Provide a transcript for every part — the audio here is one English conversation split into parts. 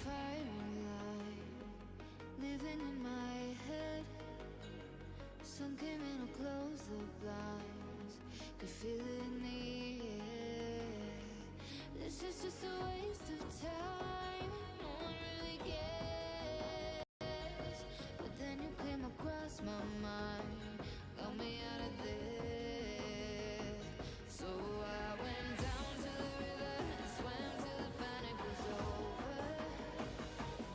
firelight, living in my head. Sun came in, I'll close the blinds, could feel it in the air. This is just a waste of time, no one really cares. But then you came across my mind, got me out of there. So I went down to the river and swam till the panic was over.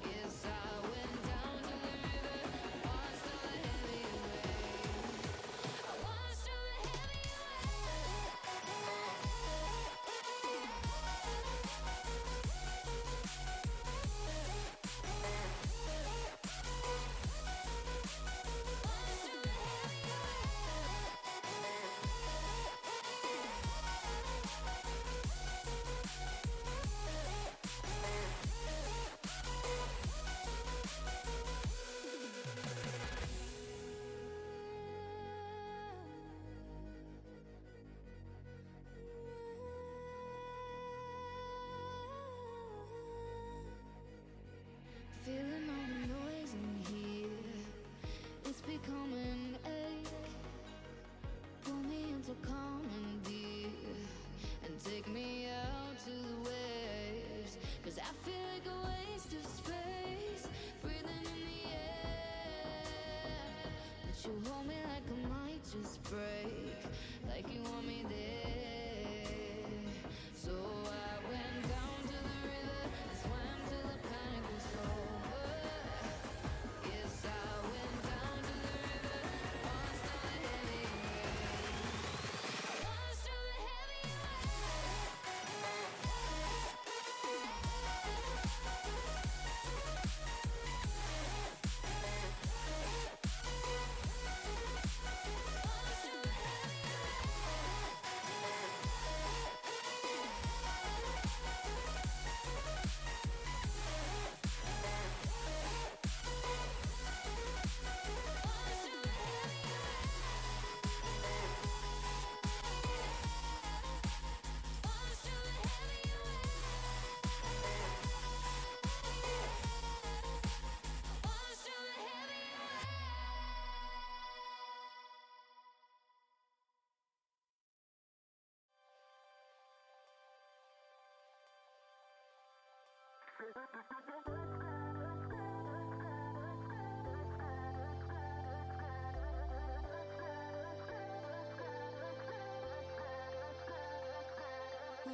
Yes, I went down to the river, watched all the heavy waves. I watched all the heavy feeling all the noise in here, it's becoming ache. Pull me into calm and deep, and take me out to the waves. 'Cause I feel like a waste of space, breathing in the air. But you hold me like I might just break, like you want me there. So I went down to the river and swam till the panic was over. Yes, I went down to the river, watched all the heavy waves. I watched all the heavy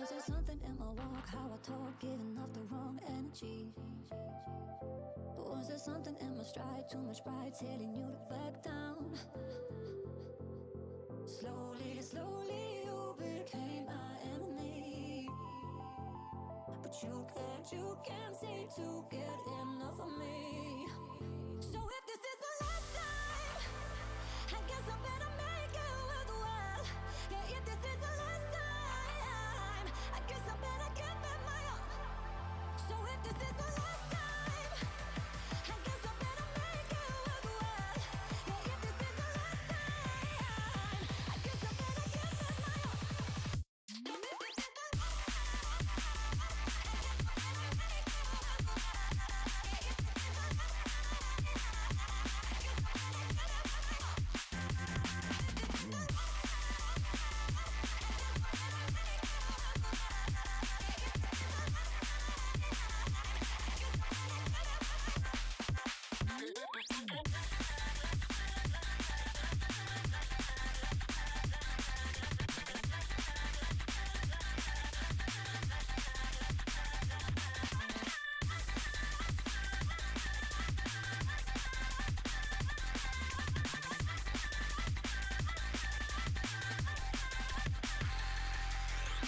Was there something in my walk, how I talk, giving off the wrong energy? Or was there something in my stride, too much pride, telling you to back down? Slowly, slowly you became my enemy. But you can't seem to get enough of me. So if this is the last time, I guess I better make it worthwhile. Yeah, if this is the last time, I guess I better give it my all. So if this is the last time, I guess I better make it worthwhile. Yeah, if this is the last time, I guess I better give it my all.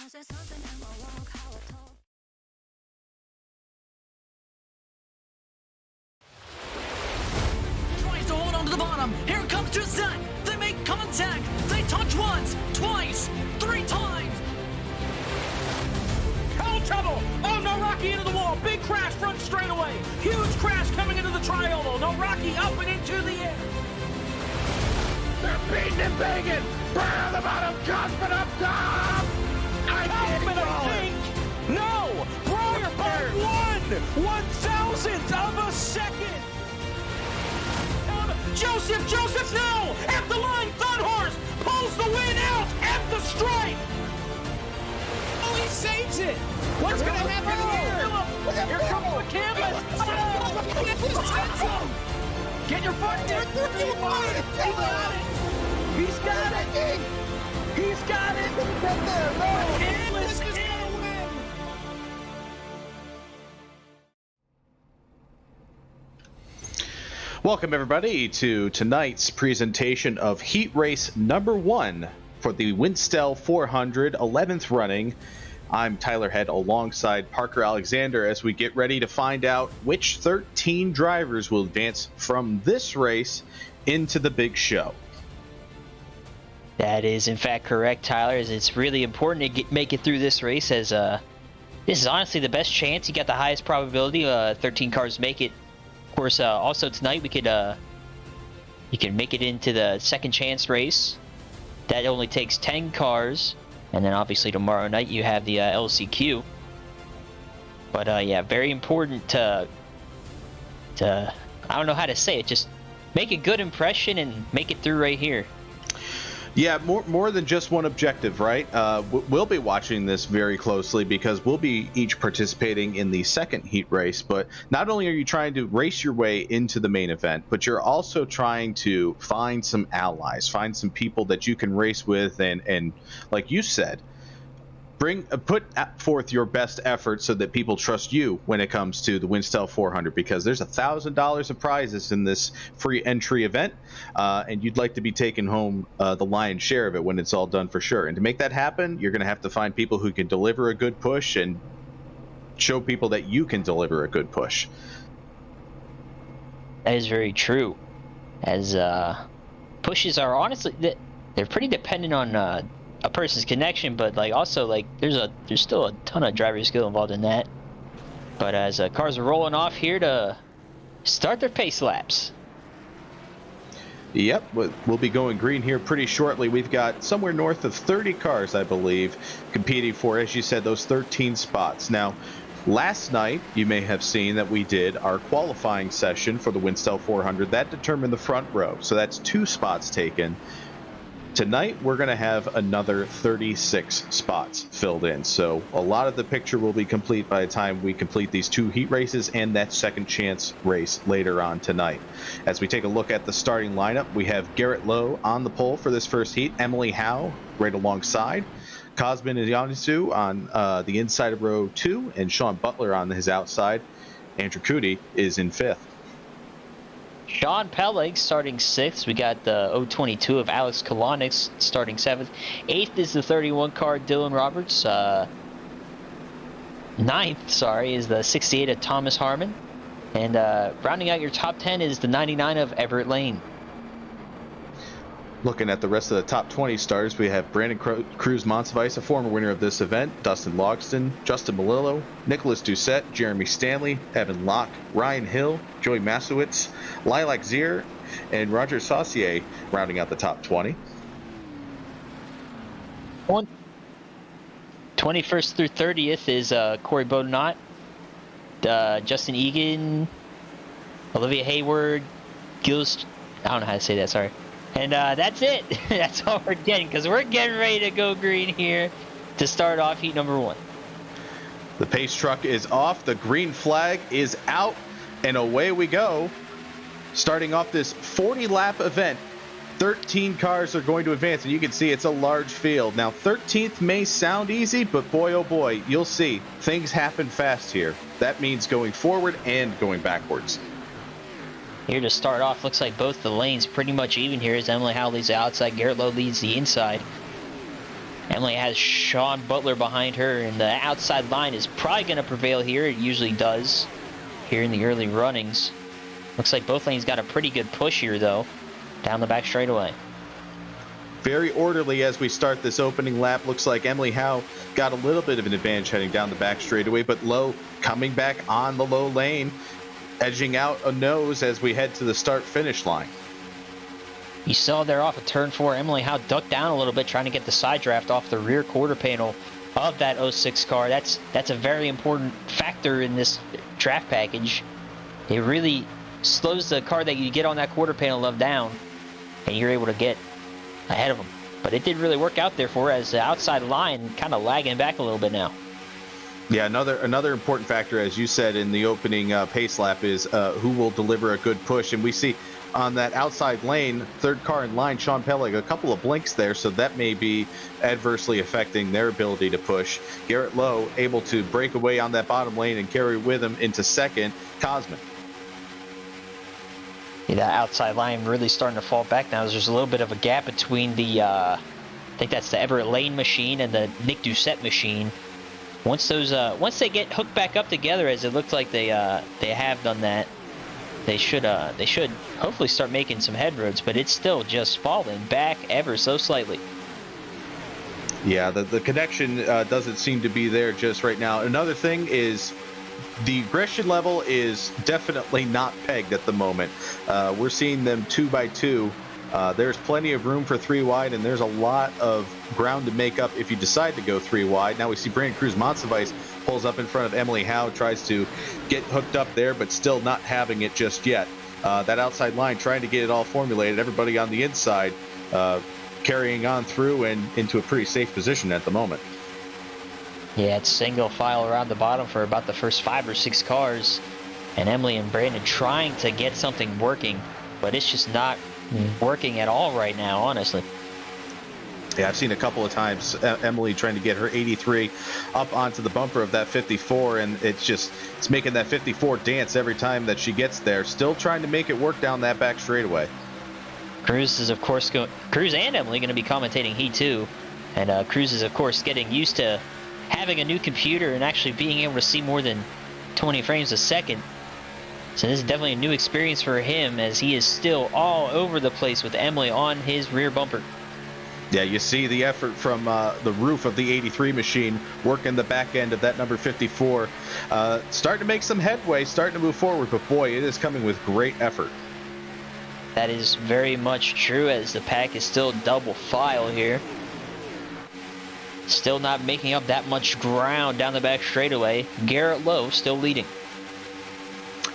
Was there something in my walk, how I talk? Tries to hold on to the bottom. Here comes Gisette. They make contact. They touch once, twice, 3 times. Hell trouble! Oh no, Rocky into the wall. Big crash front straightaway. Huge crash coming into the triangle. No, Rocky up and into the air. They're beating and banging. Burn on the bottom, Cosman up top. I think. No, Briar by 1. 1 south. thousandth of a second. Joseph, no! At the line, Third Horse pulls the win out at the stripe. Oh, he saves it. What's going to happen here? Here comes the canvas. Get your foot there. He's got it. He's got it. Canvas is going to win. Welcome everybody to tonight's presentation of Heat Race number 1 for the WINSTEL 400 11th running. I'm Tyler Head alongside Parker Alexander as we get ready to find out which 13 drivers will advance from this race into the big show. That is in fact correct, Tyler, as it's really important to make it through this race, as this is honestly the best chance. You got the highest probability 13 cars make it. Of course, also tonight we could you can make it into the second chance race. That only takes 10 cars, and then obviously tomorrow night you have the LCQ. But yeah, very important to I don't know how to say it, just make a good impression and make it through right here. Yeah, more than just one objective, right? We'll be watching this very closely because we'll be each participating in the second heat race. But not only are you trying to race your way into the main event, but you're also trying to find some allies, find some people that you can race with, and like you said, put forth your best effort so that people trust you when it comes to the WINSTEL 400, because there's $1,000 of prizes in this free entry event, and you'd like to be taking home the lion's share of it when it's all done for sure. And to make that happen, you're going to have to find people who can deliver a good push and show people that you can deliver a good push. That is very true, as pushes are honestly, they're pretty dependent on a person's connection, but like also like there's still a ton of driver skill involved in that. But as cars are rolling off here to start their pace laps. Yep, we'll be going green here pretty shortly. We've got somewhere north of 30 cars, I believe, competing for, as you said, those 13 spots. Now, last night, you may have seen that we did our qualifying session for the WINSTEL 400. That determined the front row, so that's 2 spots taken. Tonight, we're going to have another 36 spots filled in. So a lot of the picture will be complete by the time we complete these 2 heat races and that second chance race later on tonight. As we take a look at the starting lineup, we have Garrett Lowe on the pole for this first heat, Emily Howe right alongside, Cosmin Ionisu on the inside of row 2, and Sean Butler on his outside. Andrew Cootie is in 5th. Sean Pellig starting 6th. We got the 022 of Alex Kalonix starting 7th. 8th is the 31 car Dylan Roberts. 9th, sorry, is the 68 of Thomas Harmon. And rounding out your top 10 is the 99 of Everett Lane. Looking at the rest of the top 20 starters, we have Brandon Cruz Monsivice, a former winner of this event, Dustin Logston, Justin Malillo, Nicholas Doucette, Jeremy Stanley, Evan Locke, Ryan Hill, Joey Masowitz, Lilac Zier, and Roger Saucier rounding out the top 20. 21st through 30th is Corey Bodinot, Justin Egan, Olivia Hayward, Gills, I don't know how to say that, sorry. And that's it. That's all we're getting, because we're getting ready to go green here to start off heat number 1. The pace truck is off, the green flag is out, and away we go. Starting off this 40-lap event, 13 cars are going to advance, and you can see it's a large field. Now, 13th may sound easy, but boy, oh boy, you'll see things happen fast here. That means going forward and going backwards. Here to start off, looks like both the lanes pretty much even here as Emily Howe leads the outside, Garrett Lowe leads the inside. Emily has Sean Butler behind her, and the outside line is probably going to prevail here. It usually does here in the early runnings. Looks like both lanes got a pretty good push here, though, down the back straightaway. Very orderly as we start this opening lap. Looks like Emily Howe got a little bit of an advantage heading down the back straightaway, but Lowe coming back on the low lane, edging out a nose as we head to the start-finish line. You saw there off of turn 4, Emily Howe ducked down a little bit trying to get the side draft off the rear quarter panel of that 06 car. That's a very important factor in this draft package. It really slows the car that you get on that quarter panel of down, and you're able to get ahead of them. But it did really work out there for her, as the outside line kind of lagging back a little bit now. Yeah, another important factor, as you said in the opening pace lap, is who will deliver a good push. And we see on that outside lane, third car in line, Sean Pellig, a couple of blinks there, so that may be adversely affecting their ability to push. Garrett Lowe able to break away on that bottom lane and carry with him into second. Cosman. Yeah, that outside line really starting to fall back now. There's a little bit of a gap between the, I think that's the Everett Lane machine and the Nick Doucette machine. Once they get hooked back up together, as it looks like they have done that, they should hopefully start making some headroads. But it's still just falling back ever so slightly. Yeah, the connection doesn't seem to be there just right now. Another thing is, the aggression level is definitely not pegged at the moment. We're seeing them 2 by 2. There's plenty of room for 3 wide, and there's a lot of ground to make up if you decide to go 3 wide. Now we see Brandon Cruz Monsivice pulls up in front of Emily Howe, tries to get hooked up there, but still not having it just yet. That outside line trying to get it all formulated. Everybody on the inside carrying on through and into a pretty safe position at the moment. Yeah, it's single file around the bottom for about the first 5 or 6 cars, and Emily and Brandon trying to get something working, but it's just not working at all right now, honestly. Yeah, I've seen a couple of times Emily trying to get her 83 up onto the bumper of that 54, and it's making that 54 dance every time that she gets there. Still trying to make it work down that back straightaway. Cruz is, of course, Cruz and Emily going to be commentating Heat 2, and Cruz is, of course, getting used to having a new computer and actually being able to see more than 20 frames a second. So this is definitely a new experience for him, as he is still all over the place with Emily on his rear bumper. Yeah, you see the effort from the roof of the 83 machine working the back end of that number 54. Starting to make some headway, starting to move forward, but boy, it is coming with great effort. That is very much true, as the pack is still double file here. Still not making up that much ground down the back straightaway. Garrett Lowe still leading.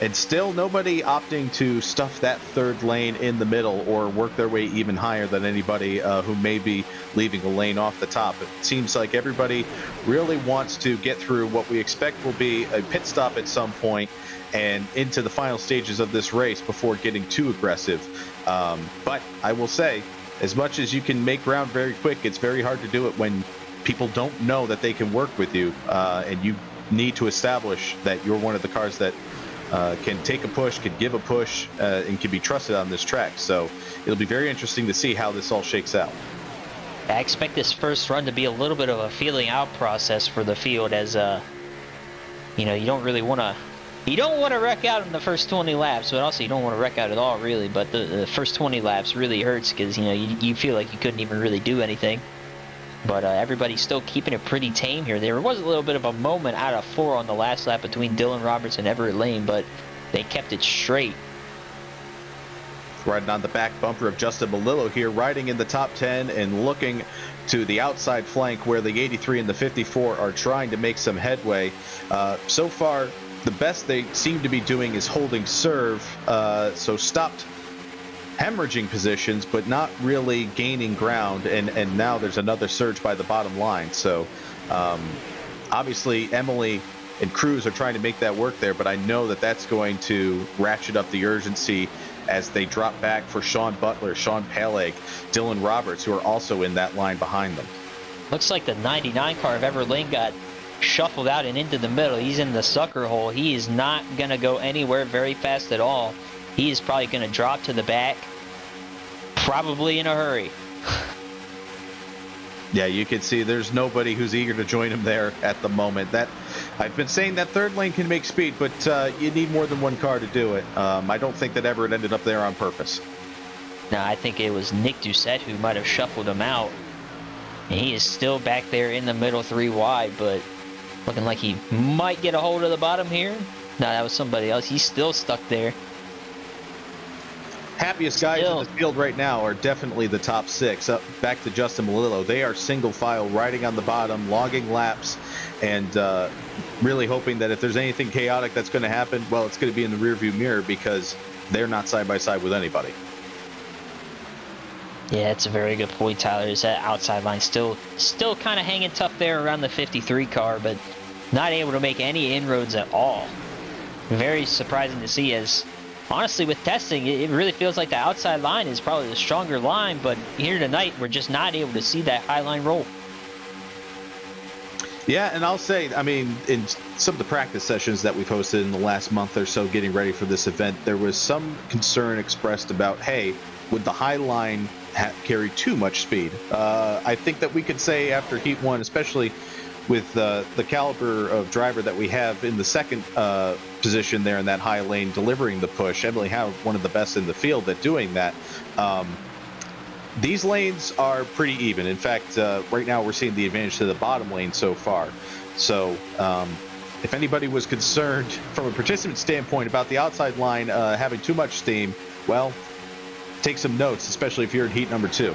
And still nobody opting to stuff that third lane in the middle or work their way even higher than anybody who may be leaving a lane off the top. It seems like everybody really wants to get through what we expect will be a pit stop at some point and into the final stages of this race before getting too aggressive. But I will say, as much as you can make ground very quick, it's very hard to do it when people don't know that they can work with you, and you need to establish that you're one of the cars that can take a push, can give a push, and can be trusted on this track. So it'll be very interesting to see how this all shakes out. I expect this first run to be a little bit of a feeling out process for the field, as you don't really want to wreck out in the first 20 laps, but also you don't want to wreck out at all, really. But the first 20 laps really hurts, because you feel like you couldn't even really do anything. But everybody's still keeping it pretty tame here. There was a little bit of a moment out of 4 on the last lap between Dylan Roberts and Everett Lane, but they kept it straight. Riding on the back bumper of Justin Melillo here, riding in the top 10 and looking to the outside flank where the 83 and the 54 are trying to make some headway. So far, the best they seem to be doing is holding serve, so stopped hemorrhaging positions, but not really gaining ground, and now there's another surge by the bottom line. So obviously Emily and Cruz are trying to make that work there, but I know that that's going to ratchet up the urgency as they drop back for Sean Butler, Sean Pellig, Dylan Roberts, who are also in that line behind them. Looks like the 99 car of Everett Lane got shuffled out and into the middle. He's in the sucker hole. He is not going to go anywhere very fast at all. He is probably going to drop to the back, probably in a hurry. Yeah, you can see there's nobody who's eager to join him there at the moment. That I've been saying that third lane can make speed, but you need more than one car to do it. I don't think that Everett ended up there on purpose. No, I think it was Nick Doucette who might have shuffled him out. And he is still back there in the middle 3 wide, but looking like he might get a hold of the bottom here. No, that was somebody else. He's still stuck there. Happiest guys in the field right now are definitely the top 6. Up back to Justin Melillo. They are single file, riding on the bottom, logging laps, and really hoping that if there's anything chaotic that's going to happen, well, it's going to be in the rearview mirror because they're not side by side with anybody. Yeah, it's a very good point, Tyler. Is that outside line still kind of hanging tough there around the 53 car, but not able to make any inroads at all. Very surprising to see, as honestly with testing, it really feels like the outside line is probably the stronger line, but here tonight we're just not able to see that high line roll. Yeah, and I'll say, I mean, in some of the practice sessions that we've hosted in the last month or so getting ready for this event, there was some concern expressed about, hey, would the high line carry too much speed? I think that we could say after Heat 1, especially with the caliber of driver that we have in the second position there in that high lane delivering the push, Emily Howe, one of the best in the field at doing that. These lanes are pretty even. In fact, right now we're seeing the advantage to the bottom lane so far. So if anybody was concerned from a participant standpoint about the outside line having too much steam, well, take some notes, especially if you're in heat number 2.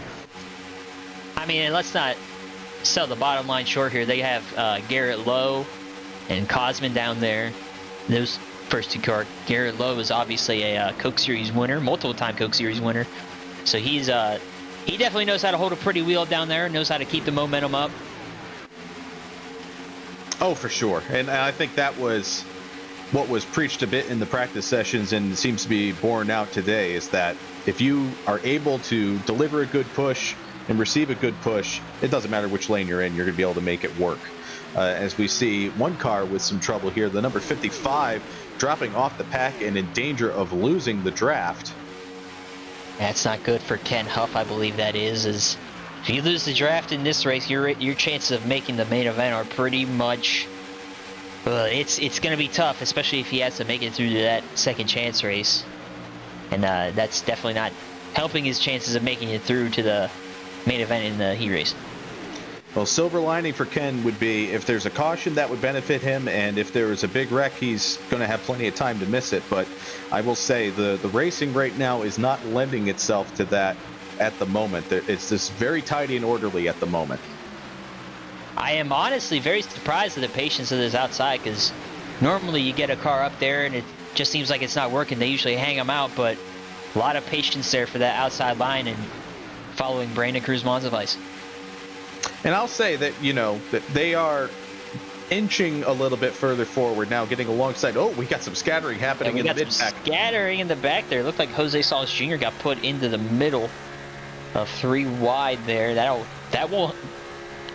I mean, and let's not sell the bottom line short here. They have Garrett Lowe and Cosman down there. Those first two cars. Garrett Lowe is obviously a Coke Series winner, multiple-time Coke Series winner. So he's he definitely knows how to hold a pretty wheel down there, knows how to keep the momentum up. Oh, for sure. And I think that was what was preached a bit in the practice sessions and seems to be borne out today, is that if you are able to deliver a good push and receive a good push, it doesn't matter which lane you're in, you're going to be able to make it work. As we see one car with some trouble here, the number 55 dropping off the pack and in danger of losing the draft. That's not good for Ken Huff, I believe that is if you lose the draft in this race, your chances of making the main event are pretty much, it's going to be tough, especially if he has to make it through to that second chance race. And that's definitely not helping his chances of making it through to the main event in the heat race. Well, silver lining for Ken would be if there's a caution, that would benefit him, and if there is a big wreck, he's going to have plenty of time to miss it. But I will say the racing right now is not lending itself to that at the moment. It's just very tidy and orderly at the moment. I am honestly very surprised at the patience of this outside, because normally you get a car up there and it just seems like it's not working. They usually hang them out, but a lot of patience there for that outside line and following Brandon Cruz-Monsiváis. And I'll say that, you know, that they are inching a little bit further forward now, getting alongside. Oh, we got some scattering happening in the mid-pack. Scattering in the back there. It looked like Jose Salas Jr. got put into the middle of 3 wide there. That will.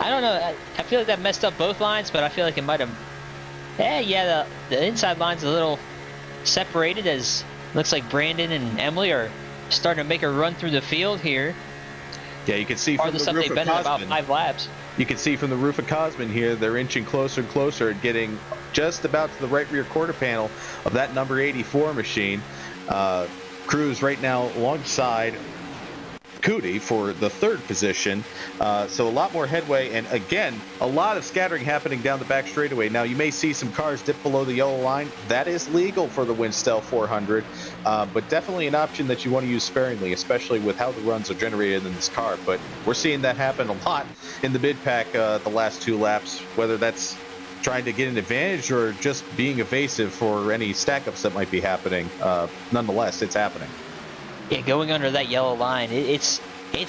I don't know. I feel like that messed up both lines, but I feel like it might have. Yeah. The inside line's a little separated, as looks like Brandon and Emily are starting to make a run through the field here. Yeah, you can see from the roof of Cosman. About 5 laps. You can see from the roof of Cosman here, they're inching closer and closer and getting just about to the right rear quarter panel of that number 84 machine. Cruz right now alongside Cootie for the 3rd position. So a lot more headway, and again, a lot of scattering happening down the back straightaway. Now, you may see some cars dip below the yellow line. That is legal for the WINSTEL 400, but definitely an option that you want to use sparingly, especially with how the runs are generated in this car. But we're seeing that happen a lot in the mid-pack the last 2 laps, whether that's trying to get an advantage or just being evasive for any stack-ups that might be happening. Nonetheless, it's happening. Yeah, going under that yellow line, it's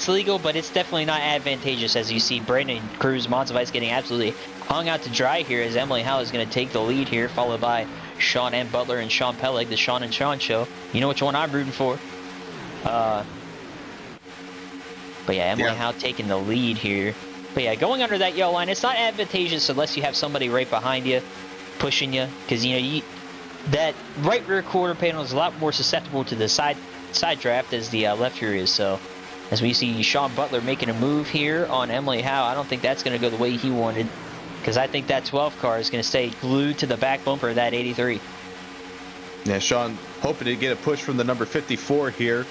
legal, but it's definitely not advantageous, as you see Brandon Cruz-Monsiváis getting absolutely hung out to dry here, as Emily Howe is going to take the lead here, followed by Sean M. Butler and Sean Peleg, the Sean and Sean show. You know which one I'm rooting for. But yeah, Emily Howe taking the lead here. But yeah, going under that yellow line, it's not advantageous unless you have somebody right behind you, pushing you, because that right rear quarter panel is a lot more susceptible to the side draft as the left rear is. So as we see Sean Butler making a move here on Emily Howe, I don't think that's going to go the way he wanted, because I think that 12 car is going to stay glued to the back bumper of that 83. Yeah, Sean hoping to get a push from the number 54 here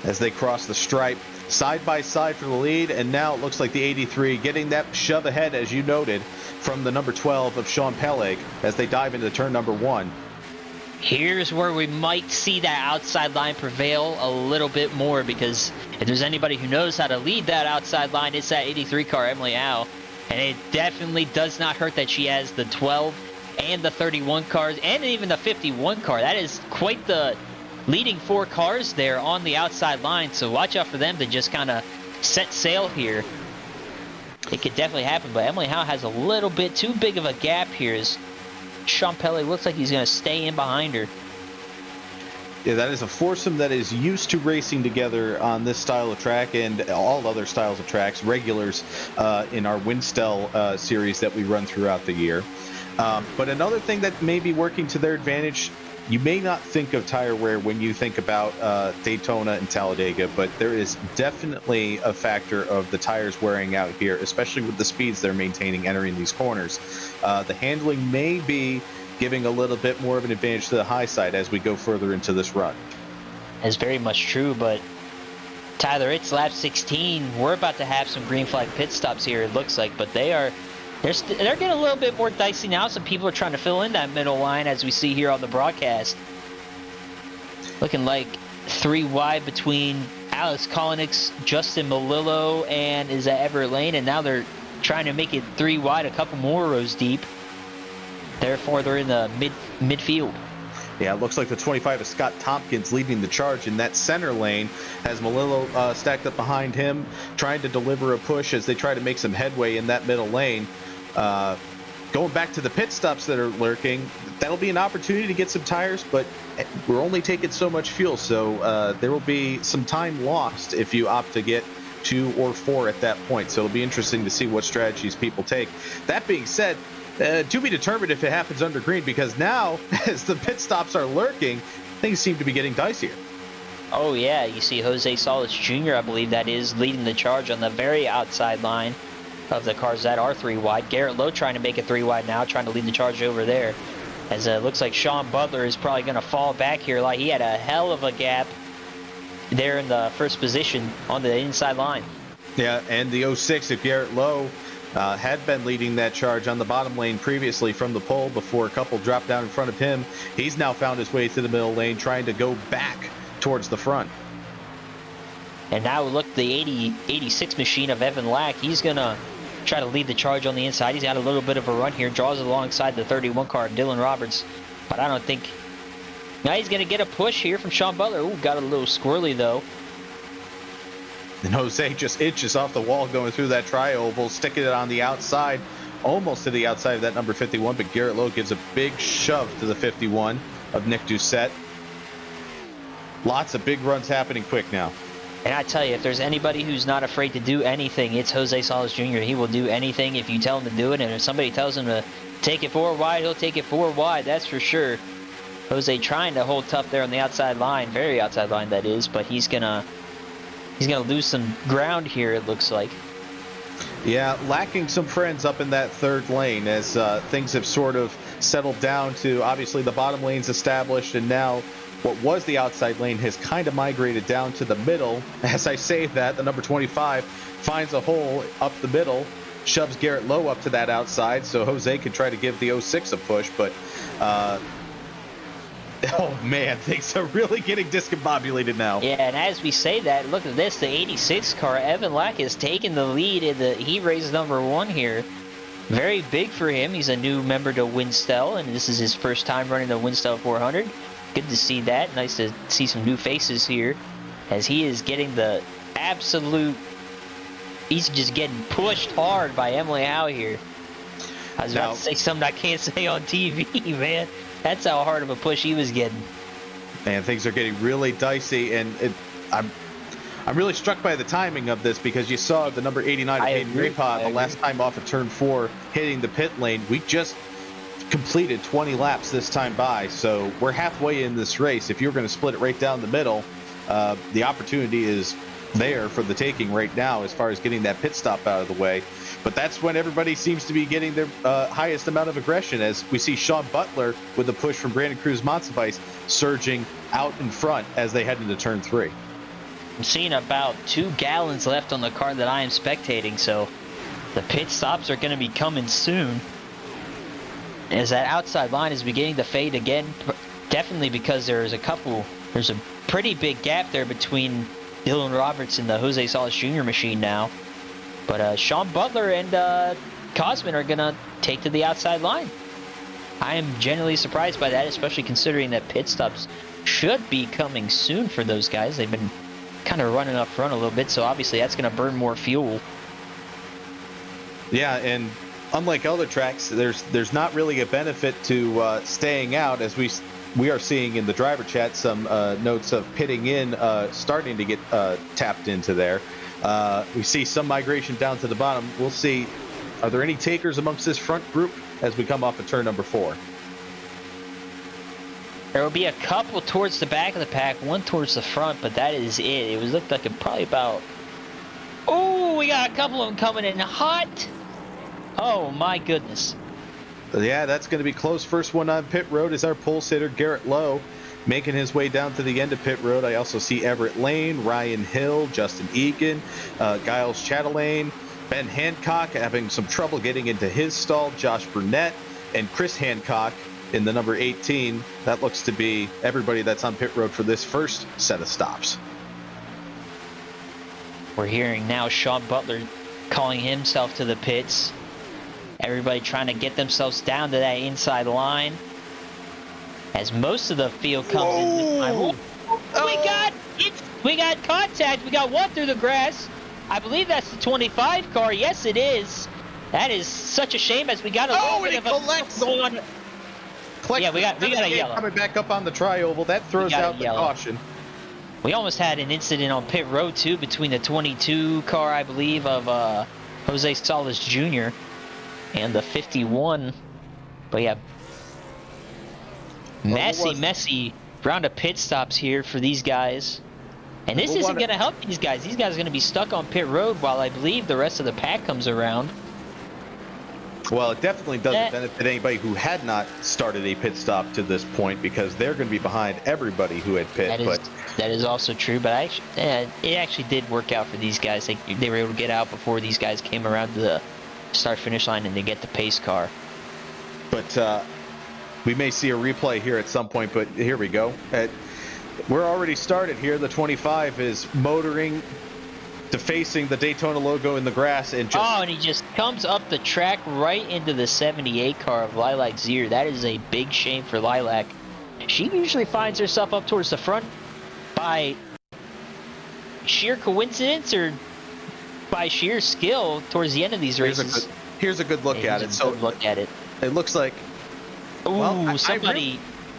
as they cross the stripe side by side for the lead, and now it looks like the 83 getting that shove ahead, as you noted, from the number 12 of Sean Peleg as they dive into turn number 1. Here's where we might see that outside line prevail a little bit more, because if there's anybody who knows how to lead that outside line, it's that 83 car, Emily Howe. And it definitely does not hurt that she has the 12 and the 31 cars, and even the 51 car. That is quite the leading 4 cars there on the outside line, so watch out for them to just kind of set sail here. It could definitely happen, but Emily Howe has a little bit too big of a gap here as Sean Pelle looks like he's going to stay in behind her. Yeah, that is a foursome that is used to racing together on this style of track and all other styles of tracks, regulars in our WINSTEL series that we run throughout the year. But another thing that may be working to their advantage, you may not think of tire wear when you think about Daytona and Talladega, but there is definitely a factor of the tires wearing out here, especially with the speeds they're maintaining entering these corners. The handling may be giving a little bit more of an advantage to the high side as we go further into this run. That's very much true, but Tyler, it's lap 16. We're about to have some green flag pit stops here, it looks like, but they're getting a little bit more dicey now. Some people are trying to fill in that middle line, as we see here on the broadcast. Looking like 3 wide between Alex Kolnick's, Justin Melillo, and is that Everett Lane, and now they're trying to make it 3 wide, a couple more rows deep. Therefore, they're in the midfield. Yeah, it looks like the 25 of Scott Tompkins leading the charge in that center lane, as Melillo stacked up behind him, trying to deliver a push as they try to make some headway in that middle lane. Going back to the pit stops that are lurking, that'll be an opportunity to get some tires, but we're only taking so much fuel, so there will be some time lost if you opt to get 2 or 4 at that point. So it'll be interesting to see what strategies people take. That being said, to be determined if it happens under green, because now, as the pit stops are lurking, things seem to be getting dicier. Oh yeah, you see Jose Salas Jr., I believe that is, leading the charge on the very outside line of the cars that are 3 wide. Garrett Lowe trying to make it 3 wide now, trying to lead the charge over there. As it looks like Sean Butler is probably going to fall back here. Like, he had a hell of a gap there in the first position on the inside line. Yeah, and the 06 of Garrett Lowe had been leading that charge on the bottom lane previously from the pole before a couple dropped down in front of him. He's now found his way to the middle lane, trying to go back towards the front. And now look, the 86 machine of Evan Lack, he's going to try to lead the charge on the inside. He's got a little bit of a run here, draws alongside the 31 car, Dylan Roberts. But I don't think... Now he's going to get a push here from Sean Butler. Ooh, got a little squirrely, though. And Jose just inches off the wall going through that tri-oval, sticking it on the outside, almost to the outside of that number 51, but Garrett Lowe gives a big shove to the 51 of Nick Doucette. Lots of big runs happening quick now. And I tell you, if there's anybody who's not afraid to do anything, it's Jose Salas Jr. He will do anything if you tell him to do it, and if somebody tells him to take it 4 wide, he'll take it 4 wide, that's for sure. Jose trying to hold tough there on the outside line, very outside line that is, but he's gonna lose some ground here, it looks like. Yeah, lacking some friends up in that third lane as things have sort of settled down to, obviously the bottom lane's established, and now what was the outside lane has kind of migrated down to the middle. As I say that, the number 25 finds a hole up the middle, shoves Garrett Lowe up to that outside, so Jose can try to give the 06 a push, but oh man, things are really getting discombobulated now. Yeah, and as we say that, look at this, the 86 car, Evan Lack has taken the lead in the heat race number 1 here. Very big for him. He's a new member to WINSTEL, and this is his first time running the WINSTEL 400. Good to see that. Nice to see some new faces here, as he is getting the absolute... He's just getting pushed hard by Emily Howe here. I was about to say something I can't say on TV, man. That's how hard of a push he was getting. Man, things are getting really dicey, and I'm really struck by the timing of this, because you saw the number 89 of Hayden Graypod the last time off of turn 4 hitting the pit lane. We just completed 20 laps this time by, so we're halfway in this race. If you're going to split it right down the middle, the opportunity is there for the taking right now as far as getting that pit stop out of the way. But that's when everybody seems to be getting their highest amount of aggression, as we see Sean Butler with a push from Brandon Cruz-Monsivice surging out in front as they head into turn 3. I'm seeing about 2 gallons left on the car that I am spectating, so the pit stops are going to be coming soon. As that outside line is beginning to fade again, definitely because there's a pretty big gap there between Dylan Roberts and the Jose Salas Jr. machine now. But Sean Butler and Cosman are going to take to the outside line. I am genuinely surprised by that, especially considering that pit stops should be coming soon for those guys. They've been kind of running up front a little bit, so obviously that's going to burn more fuel. Yeah, and unlike other tracks, there's not really a benefit to staying out, as we are seeing in the driver chat some notes of pitting in starting to get tapped into there. We see some migration down to the bottom. We'll see, are there any takers amongst this front group as we come off of turn number 4? There will be a couple towards the back of the pack, one towards the front, but that is it. It was looked like it probably about... Oh, we got a couple of them coming in hot. Oh, my goodness. Yeah, that's going to be close. First one on pit road is our pole sitter, Garrett Lowe, making his way down to the end of pit road. I also see Everett Lane, Ryan Hill, Justin Egan, Giles Chatelaine, Ben Hancock having some trouble getting into his stall, Josh Burnett, and Chris Hancock in the number 18. That looks to be everybody that's on pit road for this first set of stops. We're hearing now Sean Butler calling himself to the pits. Everybody trying to get themselves down to that inside line. As most of the field comes in this time. We got contact. We got one through the grass. I believe that's the 25 car. Yes, it is. That is such a shame, as we got a little bit of a going on. Yeah, we got a yellow. Coming back up on the tri-oval. That throws out the caution. We almost had an incident on pit road, too, between the 22 car, I believe, of Jose Salas Jr. and the 51. But yeah, messy round of pit stops here for these guys. And this isn't going to help these guys. These guys are going to be stuck on pit road while I believe the rest of the pack comes around. Well, it definitely doesn't benefit anybody who had not started a pit stop to this point, because they're going to be behind everybody who had pit. That is also true, but it actually did work out for these guys. They were able to get out before these guys came around to the start-finish line and they get the pace car. But we may see a replay here at some point, but here we go. We're already started here. The 25 is motoring, defacing the Daytona logo in the grass, and and he just comes up the track right into the 78 car of Lilac Zier. That is a big shame for Lilac. She usually finds herself up towards the front by sheer coincidence or by sheer skill towards the end of these races. Here's a good look at it. It looks like...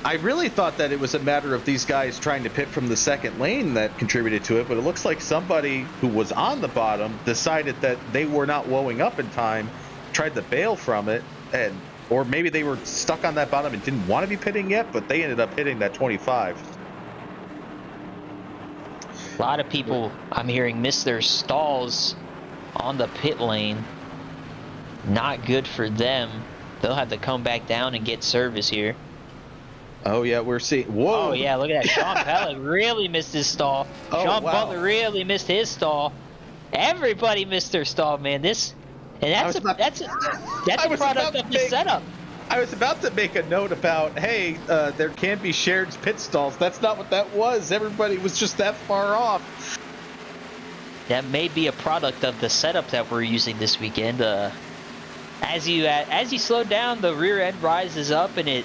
I really thought that it was a matter of these guys trying to pit from the second lane that contributed to it, but it looks like somebody who was on the bottom decided that they were not wowing up in time, tried to bail from it, or maybe they were stuck on that bottom and didn't want to be pitting yet, but they ended up hitting that 25. A lot of people, I'm hearing, miss their stalls on the pit lane. Not good for them. They'll have to come back down and get service here. Oh, yeah, we're seeing... Whoa! Oh, yeah, look at that. Sean Pellick really missed his stall. Sean Butler really missed his stall. Everybody missed their stall, man. That's a product of the setup. I was about to make a note about, hey, there can be shared pit stalls. That's not what that was. Everybody was just that far off. That may be a product of the setup that we're using this weekend. As you slow down, the rear end rises up and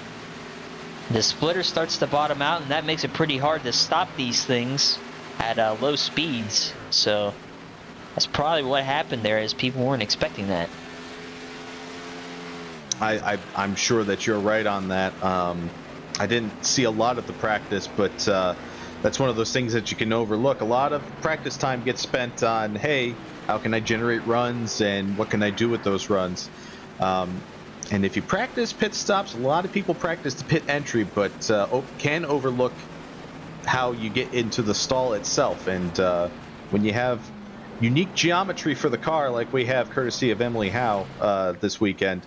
the splitter starts to bottom out, and that makes it pretty hard to stop these things at low speeds. So that's probably what happened there, as people weren't expecting that. I'm sure that you're right on that. I didn't see a lot of the practice, but that's one of those things that you can overlook. A lot of practice time gets spent on, hey, how can I generate runs and what can I do with those runs? And if you practice pit stops, a lot of people practice the pit entry, but can overlook how you get into the stall itself. And when you have unique geometry for the car, like we have courtesy of Emily Howe this weekend,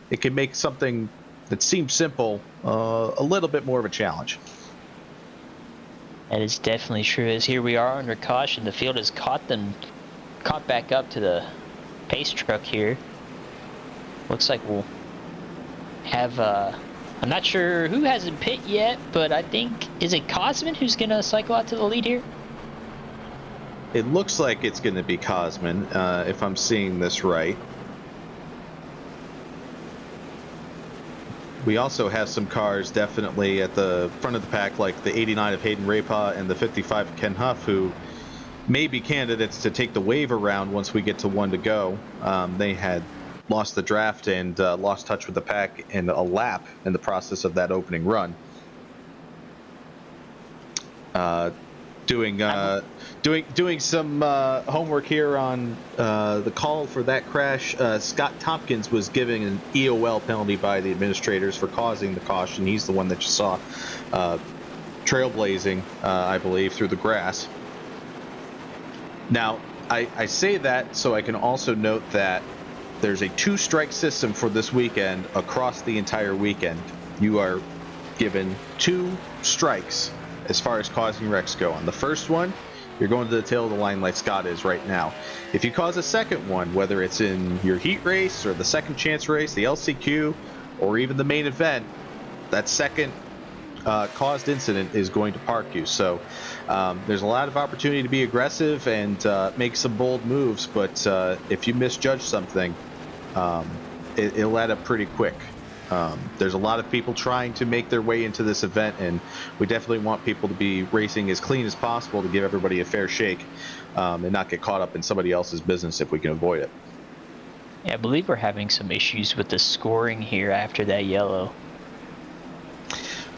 it can make something that seems simple a little bit more of a challenge. That is definitely true. As here we are under caution, the field has caught back up to the pace truck here. Looks like we'll have, I'm not sure who hasn't pit yet, but I think, is it Cosman who's going to cycle out to the lead here? It looks like it's going to be Cosman, if I'm seeing this right. We also have some cars definitely at the front of the pack, like the 89 of Hayden Rapaw and the 55 of Ken Huff, who may be candidates to take the wave around once we get to 1 to go. They had lost the draft and lost touch with the pack in a lap in the process of that opening run. Doing some homework here on the call for that crash. Scott Tompkins was giving an EOL penalty by the administrators for causing the caution. He's the one that you saw trailblazing, I believe, through the grass. Now, I say that so I can also note that there's a 2-strike system for this weekend across the entire weekend. You are given 2 strikes as far as causing wrecks go. On the first one, you're going to the tail of the line like Scott is right now. If you cause a second one, whether it's in your heat race or the second chance race, the LCQ, or even the main event, that second caused incident is going to park you. So there's a lot of opportunity to be aggressive and make some bold moves, but if you misjudge something, it'll add up pretty quick. There's a lot of people trying to make their way into this event, and we definitely want people to be racing as clean as possible to give everybody a fair shake and not get caught up in somebody else's business if we can avoid it. Yeah, I believe we're having some issues with the scoring here after that yellow.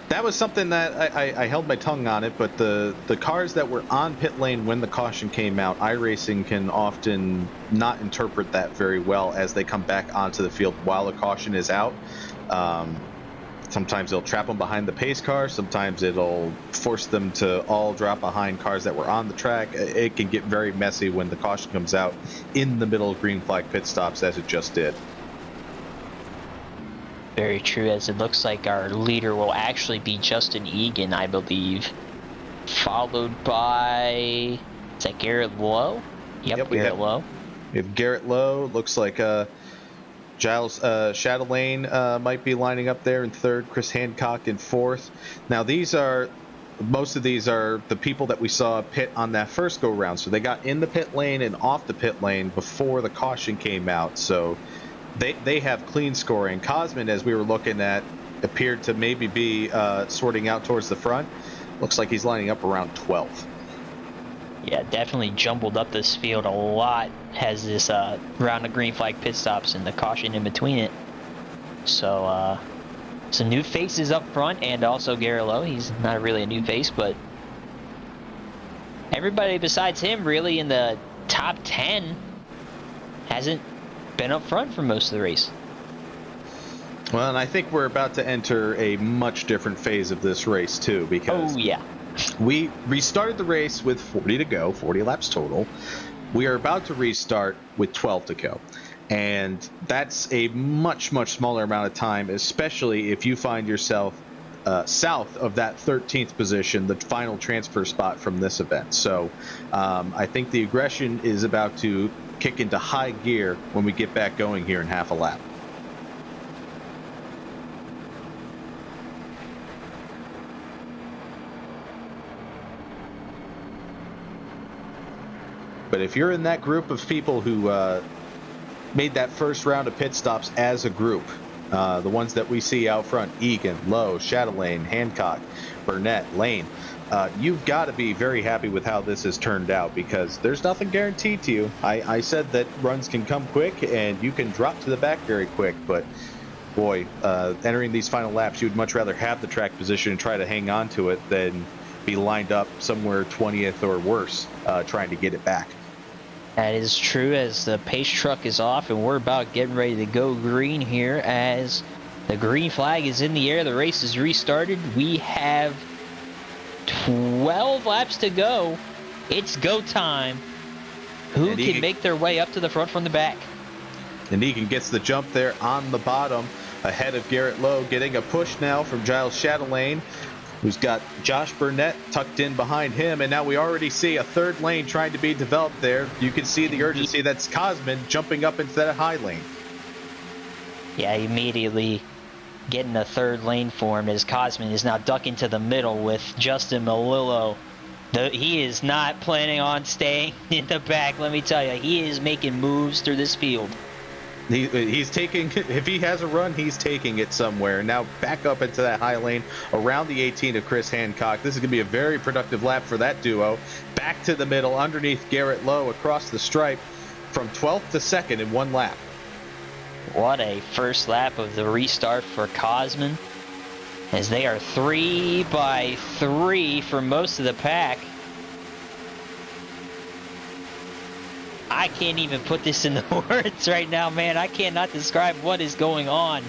That was something that I held my tongue on it, but the cars that were on pit lane when the caution came out, iRacing can often not interpret that very well as they come back onto the field while the caution is out. Sometimes it'll trap them behind the pace car. Sometimes it'll force them to all drop behind cars that were on the track. It can get very messy when the caution comes out in the middle of green flag pit stops, as it just did. Very true, as it looks like our leader will actually be Justin Egan, I believe. Followed by... is that Garrett Lowe? Yep, Garrett Lowe. We have Garrett Lowe. Looks like Giles Chatelaine might be lining up there in third. Chris Hancock in fourth. Now, most of these are the people that we saw pit on that first go-round. So they got in the pit lane and off the pit lane before the caution came out. So they have clean scoring. Cosman, as we were looking at, appeared to maybe be sorting out towards the front. Looks like he's lining up around 12th. Yeah, definitely jumbled up this field a lot. Has this round of green flag pit stops and the caution in between it. So some new faces up front, and also Garrett Lowe. He's not really a new face, but everybody besides him really in the top 10 hasn't been up front for most of the race. Well, and I think we're about to enter a much different phase of this race too, because we restarted the race with 40 to go, 40 laps total. We are about to restart with 12 to go, and that's a much smaller amount of time, especially if you find yourself south of that 13th position, the final transfer spot from this event. So I think the aggression is about to kick into high gear when we get back going here in half a lap. But if you're in that group of people who made that first round of pit stops as a group, the ones that we see out front, Egan, Lowe, Chatelaine, Hancock, Burnett, Lane, you've got to be very happy with how this has turned out, because there's nothing guaranteed to you. I said that runs can come quick and you can drop to the back very quick, but boy, entering these final laps, you'd much rather have the track position and try to hang on to it than be lined up somewhere 20th or worse trying to get it back. That is true, as the pace truck is off and we're about getting ready to go green here as the green flag is in the air. The race is restarted. We have 12 laps to go. It's go time. Who can make their way up to the front from the back? And Egan gets the jump there on the bottom ahead of Garrett Lowe, getting a push now from Giles Chatelaine, who's got Josh Burnett tucked in behind him, and now we already see a third lane trying to be developed there. You can see the urgency. That's Cosman jumping up into that high lane. Yeah, immediately getting a third lane formed as Cosman is now ducking to the middle with Justin Melillo. He is not planning on staying in the back, let me tell you. He is making moves through this field. He's taking, if he has a run, he's taking it somewhere. Now back up into that high lane around the 18 of Chris Hancock. This is going to be a very productive lap for that duo. Back to the middle, underneath Garrett Lowe, across the stripe from 12th to 2nd in one lap. What a first lap of the restart for Cosman, as they are 3 by 3 for most of the pack. I can't even put this into words right now, man. I cannot describe what is going on.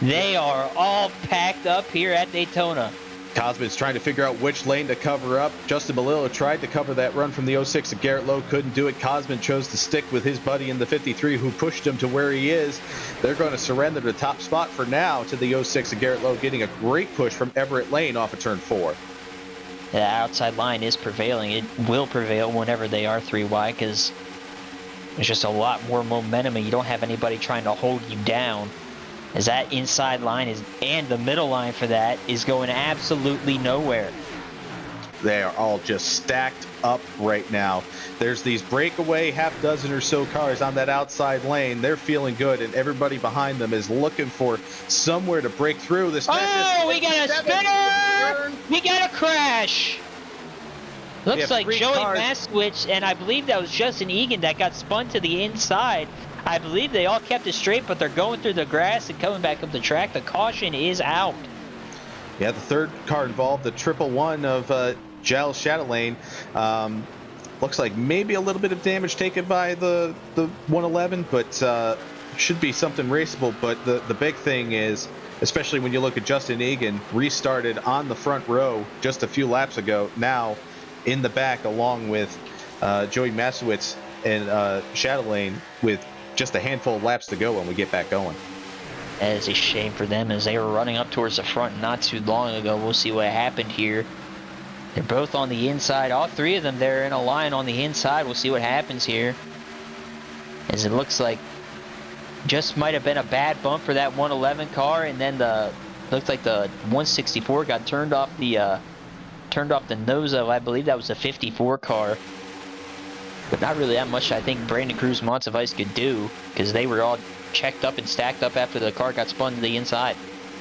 They are all packed up here at Daytona. Cosman's trying to figure out which lane to cover up. Justin Malillo tried to cover that run from the 06 of Garrett Lowe, couldn't do it. Cosman chose to stick with his buddy in the 53 who pushed him to where he is. They're going to surrender the top spot for now to the 06 of Garrett Lowe, getting a great push from Everett Lane off of turn 4. The outside line is prevailing. It will prevail whenever they are 3 wide, because there's just a lot more momentum and you don't have anybody trying to hold you down, as that inside line is, and the middle line for that, is going absolutely nowhere. They are all just stacked up right now. There's these breakaway half dozen or so cars on that outside lane. They're feeling good, and everybody behind them is looking for somewhere to break through. This. Oh, we got a spinner! We got a crash! Looks like Joey Maswich, and I believe that was Justin Egan that got spun to the inside. I believe they all kept it straight, but they're going through the grass and coming back up the track. The caution is out. Yeah, the third car involved, the 111 of Giles Chatelaine. Looks like maybe a little bit of damage taken by the 111, but should be something raceable. But the big thing is, especially when you look at Justin Egan, restarted on the front row just a few laps ago. Now in the back, along with Joey Masowitz and Chatelaine, with just a handful of laps to go when we get back going. That is a shame for them, as they were running up towards the front not too long ago. We'll see what happened here. They're both on the inside. All three of them, they're in a line on the inside. We'll see what happens here, as it looks like just might have been a bad bump for that 111 car, and then looks like the 164 got turned off the nose of, I believe that was a 54 car. But not really that much I think Brandon Cruz Monsivice could do, because they were all checked up and stacked up after the car got spun to the inside.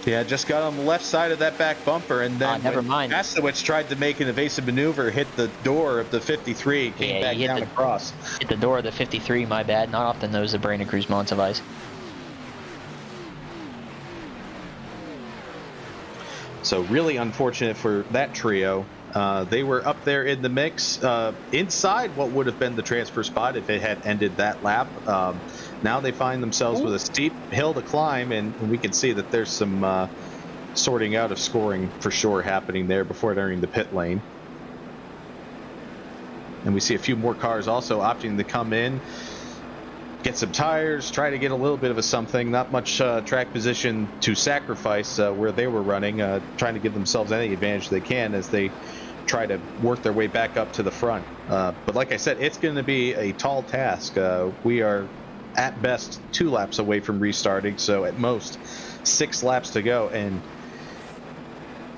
Yeah, just got on the left side of that back bumper, and then never mind. Masowitz tried to make an evasive maneuver, hit the door of the 53, came back down across. Hit the door of the 53, my bad, not off the nose of Brandon Cruz Monsivice. So really unfortunate for that trio. They were up there in the mix, inside what would have been the transfer spot if it had ended that lap. Now they find themselves with a steep hill to climb, and we can see that there's some sorting out of scoring for sure happening there before entering the pit lane. And we see a few more cars also opting to come in, get some tires, try to get a little bit of a something. Not much track position to sacrifice where they were running, trying to give themselves any advantage they can as they try to work their way back up to the front. But like I said, it's going to be a tall task. We are at best 2 laps away from restarting, so at most 6 laps to go, and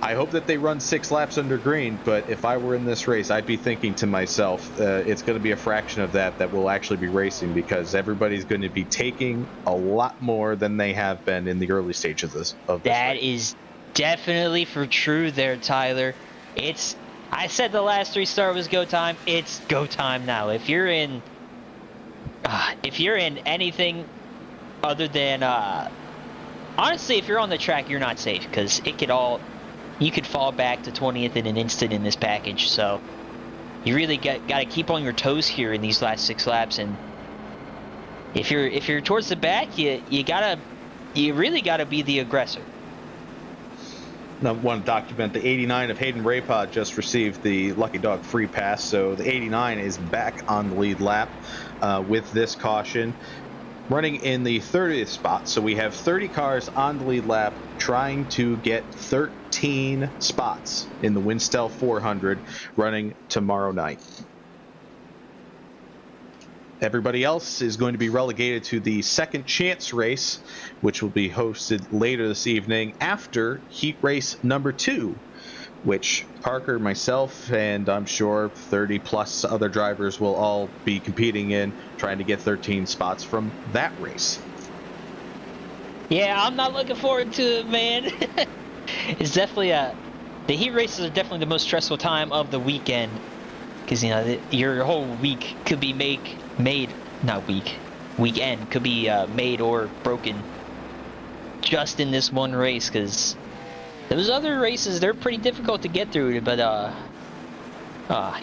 I hope that they run 6 laps under green. But if I were in this race, I'd be thinking to myself, it's going to be a fraction of that will actually be racing, because everybody's going to be taking a lot more than they have been in the early stages of this That race. is definitely for true there, Tyler. I said the last restart was go time. It's go time now. If you're in anything other than honestly, if you're on the track, you're not safe, because you could fall back to 20th in an instant in this package. So you really got to keep on your toes here in these last 6 laps. And if you're towards the back, you really gotta be the aggressor. Now, I want to document the 89 of Hayden Raypod just received the Lucky Dog free pass, so the 89 is back on the lead lap with this caution, running in the 30th spot. So we have 30 cars on the lead lap trying to get 13 spots in the WINSTEL 400 running tomorrow night. Everybody else is going to be relegated to the second chance race, which will be hosted later this evening after heat race number 2, which Parker, myself, and I'm sure 30 plus other drivers will all be competing in, trying to get 13 spots from that race. Yeah, I'm not looking forward to it, man. It's definitely the heat races are definitely the most stressful time of the weekend, because your whole week could be weekend could be made or broken just in this one race. Because those other races, they're pretty difficult to get through, but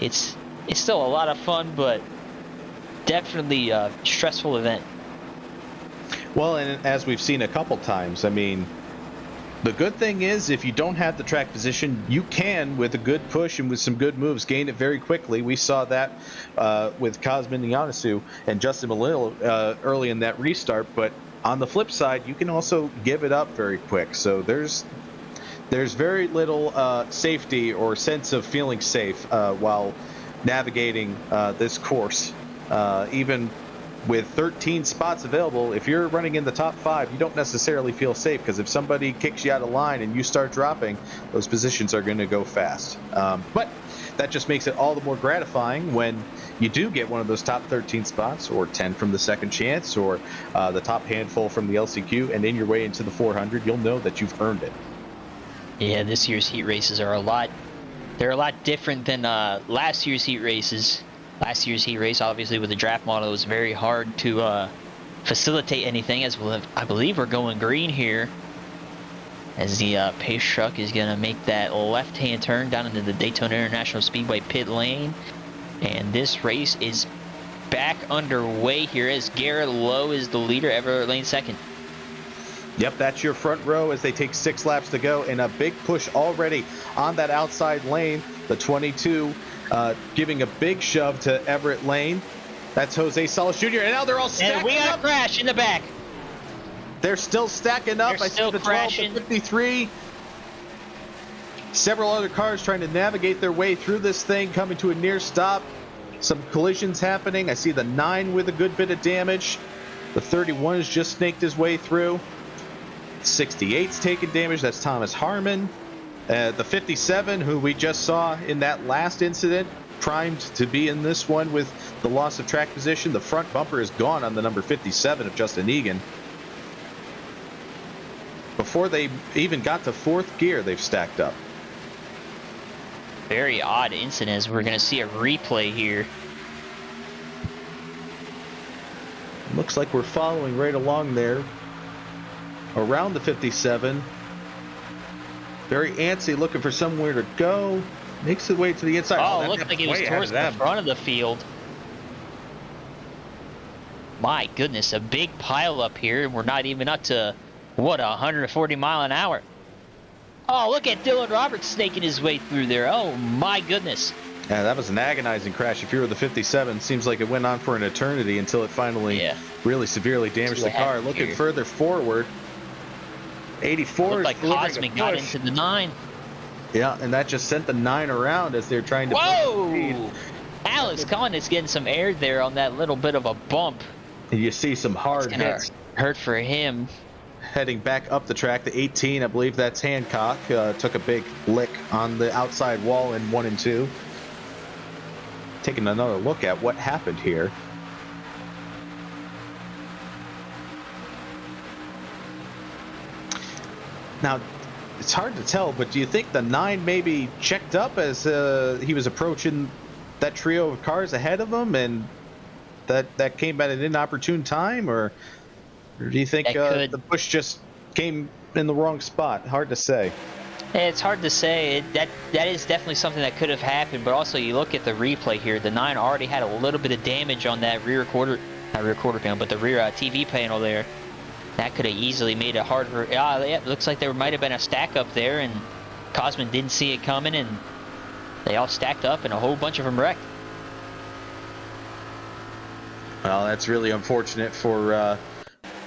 it's still a lot of fun, but definitely a stressful event. Well, and as we've seen a couple times, I mean, the good thing is if you don't have the track position, you can, with a good push and with some good moves, gain it very quickly. We saw that with Cosmin Ionisu and Justin Malil early in that restart, but on the flip side, you can also give it up very quick. So there's very little safety or sense of feeling safe while navigating this course. Even with 13 spots available, if you're running in the top 5, you don't necessarily feel safe, because if somebody kicks you out of line and you start dropping, those positions are going to go fast. But that just makes it all the more gratifying when you do get one of those top 13 spots, or 10 from the second chance, or the top handful from the LCQ, and in your way into the 400, you'll know that you've earned it. Yeah, this year's heat races are a lot different than last year's heat races. Last year's heat race, obviously, with the draft model, was very hard to facilitate anything, as I believe we're going green here, as the pace truck is going to make that left-hand turn down into the Daytona International Speedway pit lane. And this race is back underway here, as Garrett Lowe is the leader, Everett Lane second. Yep, that's your front row as they take 6 laps to go, and a big push already on that outside lane. The 22 giving a big shove to Everett Lane. That's Jose Salas Jr. And now they're all stacking up. And we got a crash in the back. They're still stacking up. They're still I see the 12 crashing. to 53. Several other cars trying to navigate their way through this thing, coming to a near stop. Some collisions happening. I see the 9 with a good bit of damage. The 31 has just snaked his way through. 68's taking damage. That's Thomas Harmon. The 57, who we just saw in that last incident, primed to be in this one with the loss of track position. The front bumper is gone on the number 57 of Justin Egan. Before they even got to 4th gear, they've stacked up. Very odd incident, as we're going to see a replay here. Looks like we're following right along there around the 57. Very antsy, looking for somewhere to go. Makes his way to the inside. Oh, looks like it was towards the front of the field. My goodness, a big pile up here, and we're not even up to, what, 140 mile an hour. Oh, look at Dylan Roberts snaking his way through there. Oh, my goodness. Yeah, that was an agonizing crash. If you were the 57, seems like it went on for an eternity until it finally really severely damaged the car. Looking further forward, 84 looked is like Cosmic got into the 9. Yeah, and that just sent the 9 around as they're trying to... Whoa! Alex Kahn is getting some air there on that little bit of a bump. And you see some hard hits. Hurt for him. Heading back up the track, the 18, I believe that's Hancock, took a big lick on the outside wall in 1 and 2. Taking another look at what happened here. Now, it's hard to tell, but do you think the 9 maybe checked up as he was approaching that trio of cars ahead of him, and that came at an inopportune time, or do you think the push just came in the wrong spot? Hard to say. It's hard to say. That is definitely something that could have happened, but also you look at the replay here. The 9 already had a little bit of damage on that not rear quarter panel, but the rear TV panel there. That could have easily made it harder. Yeah, it looks like there might have been a stack up there, and Cosman didn't see it coming, and they all stacked up, and a whole bunch of them wrecked. Well, that's really unfortunate for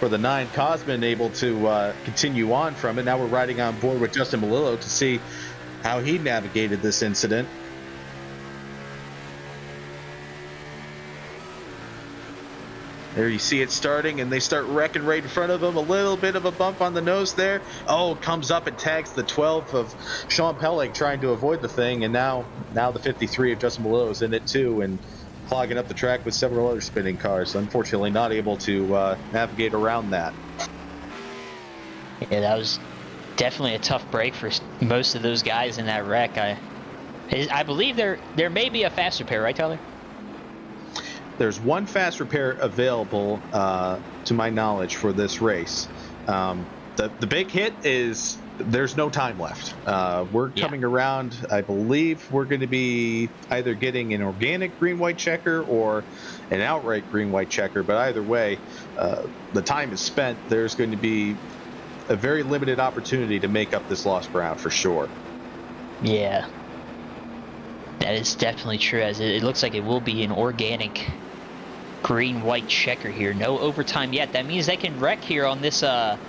the 9. Cosman able to continue on from it. Now we're riding on board with Justin Malillo to see how he navigated this incident. There you see it starting, and they start wrecking right in front of him. A little bit of a bump on the nose there. Oh, comes up and tags the 12 of Sean Pellig, trying to avoid the thing, and now the 53 of Justin Malillo is in it too, and clogging up the track with several other spinning cars. Unfortunately, not able to navigate around that. Yeah, that was definitely a tough break for most of those guys in that wreck. I believe there may be a fast repair, right, Tyler? There's one fast repair available, to my knowledge, for this race. The big hit is there's no time left. We're coming around. I believe we're going to be either getting an organic green-white checker or an outright green-white checker. But either way, the time is spent. There's going to be a very limited opportunity to make up this lost ground for sure. Yeah. That is definitely true, as it looks like it will be an organic green-white checker here. No overtime yet. That means they can wreck here on this lap,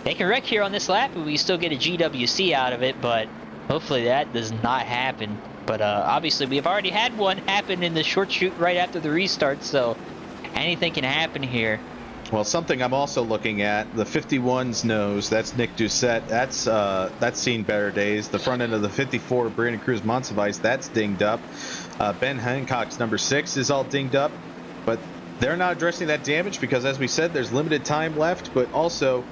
and we still get a GWC out of it, but hopefully that does not happen. But obviously we have already had one happen in the short shoot right after the restart, so anything can happen here. Well, something I'm also looking at, the 51's nose, that's Nick Doucette. That's seen better days. The front end of the 54, Brandon Cruz Monsivice, that's dinged up. Ben Hancock's number 6 is all dinged up, but they're not addressing that damage because, as we said, there's limited time left, but also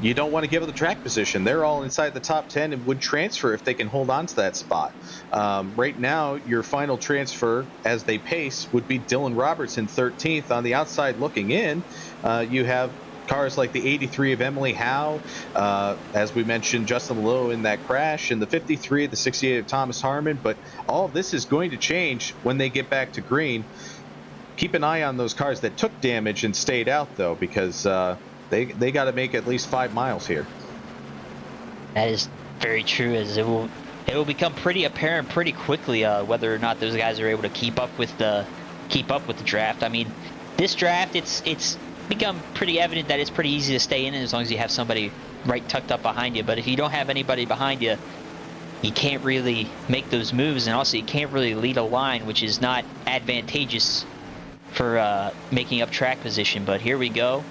you don't want to give up the track position. They're all inside the top 10 and would transfer if they can hold on to that spot. Right now, your final transfer as they pace would be Dylan Robertson 13th. On the outside looking in, you have cars like the 83 of Emily Howe, as we mentioned, Justin Melillo in that crash, and the 53, the 68 of Thomas Harmon. But all of this is going to change when they get back to green. Keep an eye on those cars that took damage and stayed out, though, because they got to make at least 5 miles here. That is very true, as it will become pretty apparent pretty quickly whether or not those guys are able to keep up with the draft. I mean, this draft, it's become pretty evident that it's pretty easy to stay in it as long as you have somebody right tucked up behind you. But if you don't have anybody behind you, you can't really make those moves, and also you can't really lead a line, which is not advantageous for making up track position. But here we go.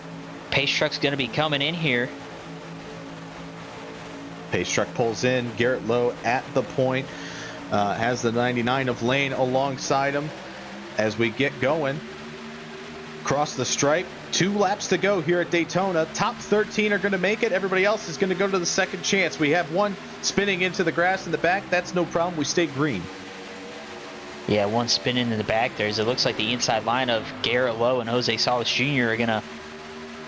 Pace truck's going to be coming in here. Pace truck pulls in. Garrett Lowe at the point. Has the 99 of Lane alongside him as we get going. Cross the stripe. 2 laps to go here at Daytona. Top 13 are going to make it. Everybody else is going to go to the second chance. We have one spinning into the grass in the back. That's no problem. We stay green. Yeah, one spinning in the back there. It looks like the inside line of Garrett Lowe and Jose Salas Jr. are going to...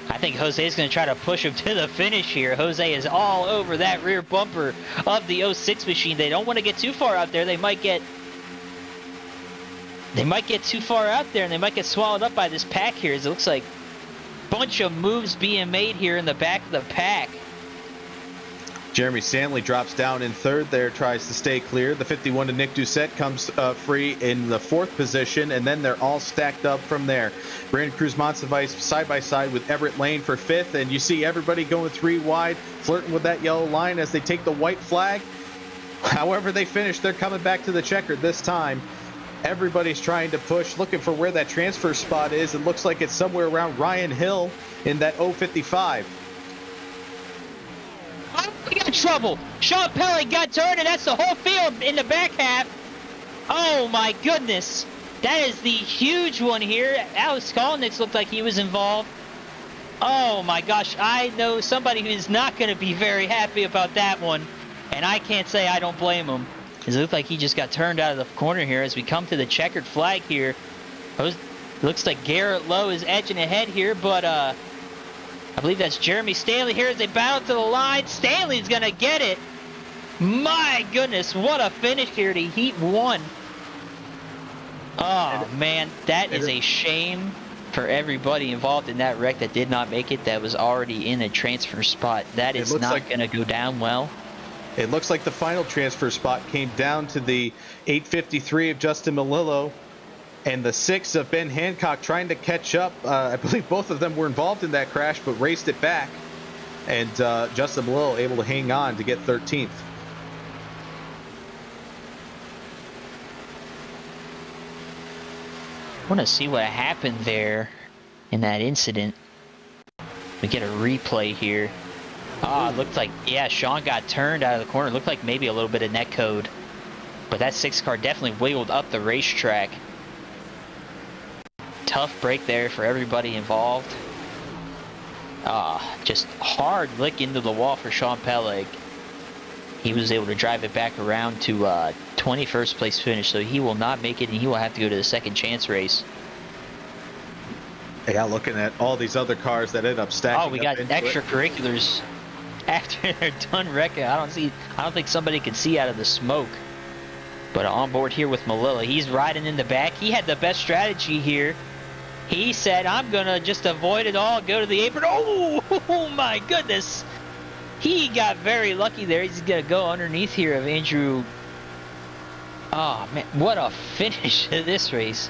I think Jose is going to try to push him to the finish here. Jose is all over that rear bumper of the 06 machine. They don't want to get too far out there. They might get too far out there, and they might get swallowed up by this pack here. As it looks like a bunch of moves being made here in the back of the pack. Jeremy Stanley drops down in third there, tries to stay clear. The 51 to Nick Doucette comes free in the 4th position, and then they're all stacked up from there. Brandon Cruz Monsivice side by side with Everett Lane for 5th, and you see everybody going 3 wide, flirting with that yellow line as they take the white flag. However they finish, they're coming back to the checker this time. Everybody's trying to push, looking for where that transfer spot is. It looks like it's somewhere around Ryan Hill in that 055. Oh, we got trouble. Sean Pelly got turned, and that's the whole field in the back half. Oh, my goodness. That is the huge one here. Alex Skolnick looked like he was involved. Oh, my gosh. I know somebody who is not going to be very happy about that one, and I can't say I don't blame him. It looked like he just got turned out of the corner here as we come to the checkered flag here. Looks like Garrett Lowe is edging ahead here, but I believe that's Jeremy Stanley here as they battle to the line. Stanley's going to get it. My goodness, what a finish here to Heat 1. Oh, man, that is a shame for everybody involved in that wreck that did not make it, that was already in a transfer spot. That is not going to go down well. It looks like the final transfer spot came down to the 853 of Justin Melillo and the 6 of Ben Hancock trying to catch up. I believe both of them were involved in that crash, but raced it back. And Justin Melillo able to hang on to get 13th. I want to see what happened there in that incident. We get a replay here. Ah, it looked like, yeah, Sean got turned out of the corner. It looked like maybe a little bit of net code. But that 6 car definitely wiggled up the racetrack. Tough break there for everybody involved. Just hard lick into the wall for Sean Peleg. He was able to drive it back around to 21st place finish, so he will not make it, and he will have to go to the second chance race. Yeah, looking at all these other cars that end up stacking. Oh, we got extracurriculars after they're done wrecking. I don't think somebody can see out of the smoke. But on board here with Malilla, he's riding in the back. He had the best strategy here. He said, I'm gonna just avoid it all, go to the apron. Oh my goodness! He got very lucky there. He's gonna go underneath here of Andrew. Oh man, what a finish to this race.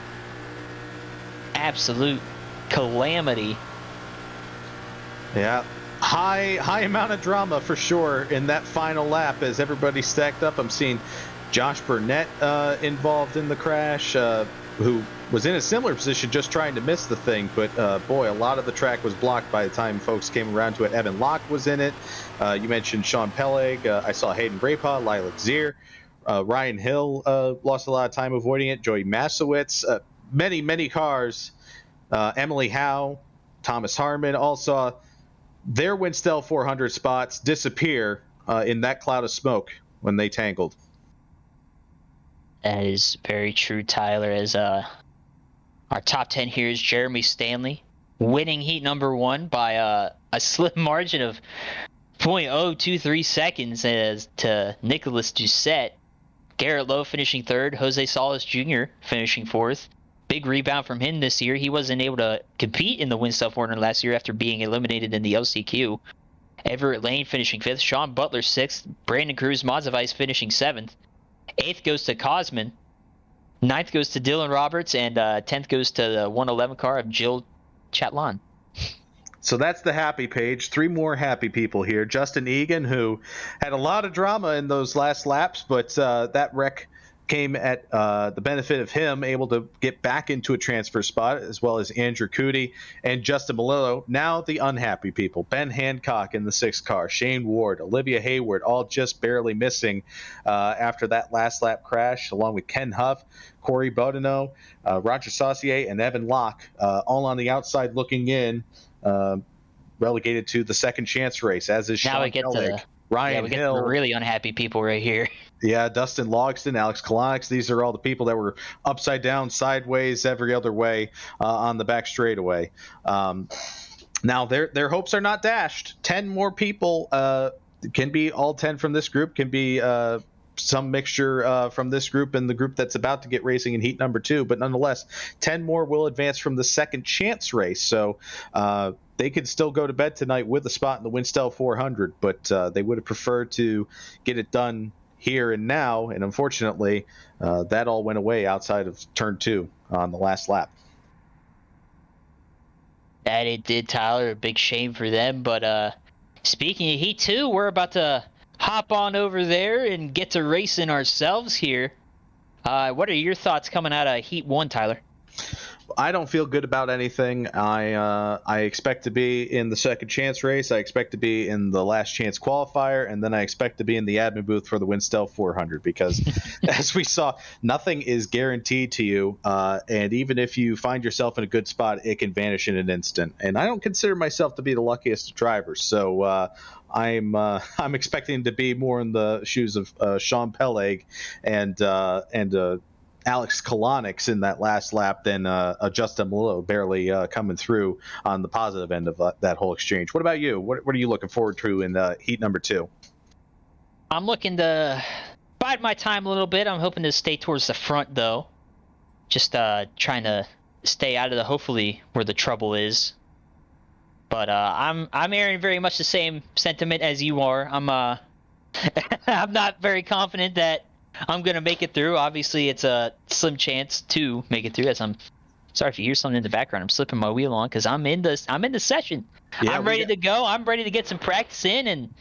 Absolute calamity. Yeah, high amount of drama for sure in that final lap as everybody stacked up. I'm seeing Josh Burnett involved in the crash, who was in a similar position just trying to miss the thing, but boy, a lot of the track was blocked by the time folks came around to it. Evan Locke was in it. You mentioned Sean Peleg. I saw Hayden Brapa, Lilac Zier. Ryan Hill lost a lot of time avoiding it. Joey Masowitz. Many cars. Emily Howe, Thomas Harmon all saw their WINSTEL 400 spots disappear in that cloud of smoke when they tangled. That is very true, Tyler. As our top 10 here is Jeremy Stanley, winning heat number 1 by a slim margin of 0.023 seconds as to Nicholas Doucette. Garrett Lowe finishing 3rd, Jose Salas Jr. finishing 4th. Big rebound from him this year. He wasn't able to compete in the WINSTEL 400 last year after being eliminated in the LCQ. Everett Lane finishing 5th, Sean Butler 6th, Brandon Cruz Mazavais finishing 7th. 8th goes to Cosman, 9th goes to Dylan Roberts, and 10th goes to the 111 car of Jill Chatlan. So that's the happy page. 3 more happy people here. Justin Egan, who had a lot of drama in those last laps, but that wreck came at the benefit of him, able to get back into a transfer spot, as well as Andrew Cootie and Justin Malillo. Now the unhappy people. Ben Hancock in the 6th car, Shane Ward, Olivia Hayward, all just barely missing after that last lap crash, along with Ken Huff, Corey Bodeno, Roger Saucier, and Evan Locke, all on the outside looking in, relegated to the second chance race, as is Sean Kellick. Ryan Hill. The really unhappy people right here. Yeah, Dustin Logston, Alex Kalonix. These are all the people that were upside down, sideways, every other way on the back straightaway. Now, their hopes are not dashed. 10 more people can be all 10 from this group, can be some mixture from this group and the group that's about to get racing in heat number 2. But nonetheless, 10 more will advance from the second chance race. So they could still go to bed tonight with a spot in the WINSTEL 400, but they would have preferred to get it done here and now, and unfortunately, that all went away outside of turn 2 on the last lap. That it did, Tyler. A big shame for them. But speaking of Heat 2, we're about to hop on over there and get to racing ourselves here. What are your thoughts coming out of Heat 1, Tyler? I don't feel good about anything. I expect to be in the second chance race. I expect to be in the last chance qualifier, and then I expect to be in the admin booth for the WINSTEL 400 because, as we saw, nothing is guaranteed to you. And even if you find yourself in a good spot, it can vanish in an instant. And I don't consider myself to be the luckiest of drivers, so I'm expecting to be more in the shoes of Sean Peleg and Alex Kalonix in that last lap than Justin Malillo barely coming through on the positive end of that whole exchange. What about you? What are you looking forward to in heat number 2? I'm looking to bide my time a little bit. I'm hoping to stay towards the front, though. Just trying to stay out of hopefully where the trouble is. But I'm airing very much the same sentiment as you are. I'm not very confident that I'm going to make it through. Obviously, it's a slim chance to make it through. As I'm sorry if you hear something in the background. I'm slipping my wheel on because I'm in the session. Yeah, I'm ready to go. I'm ready to get some practice in, and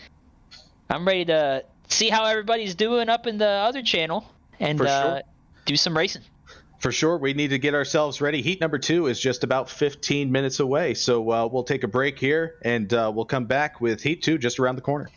I'm ready to see how everybody's doing up in the other channel and do some racing. For sure. We need to get ourselves ready. Heat number 2 is just about 15 minutes away. So we'll take a break here, and we'll come back with Heat 2 just around the corner.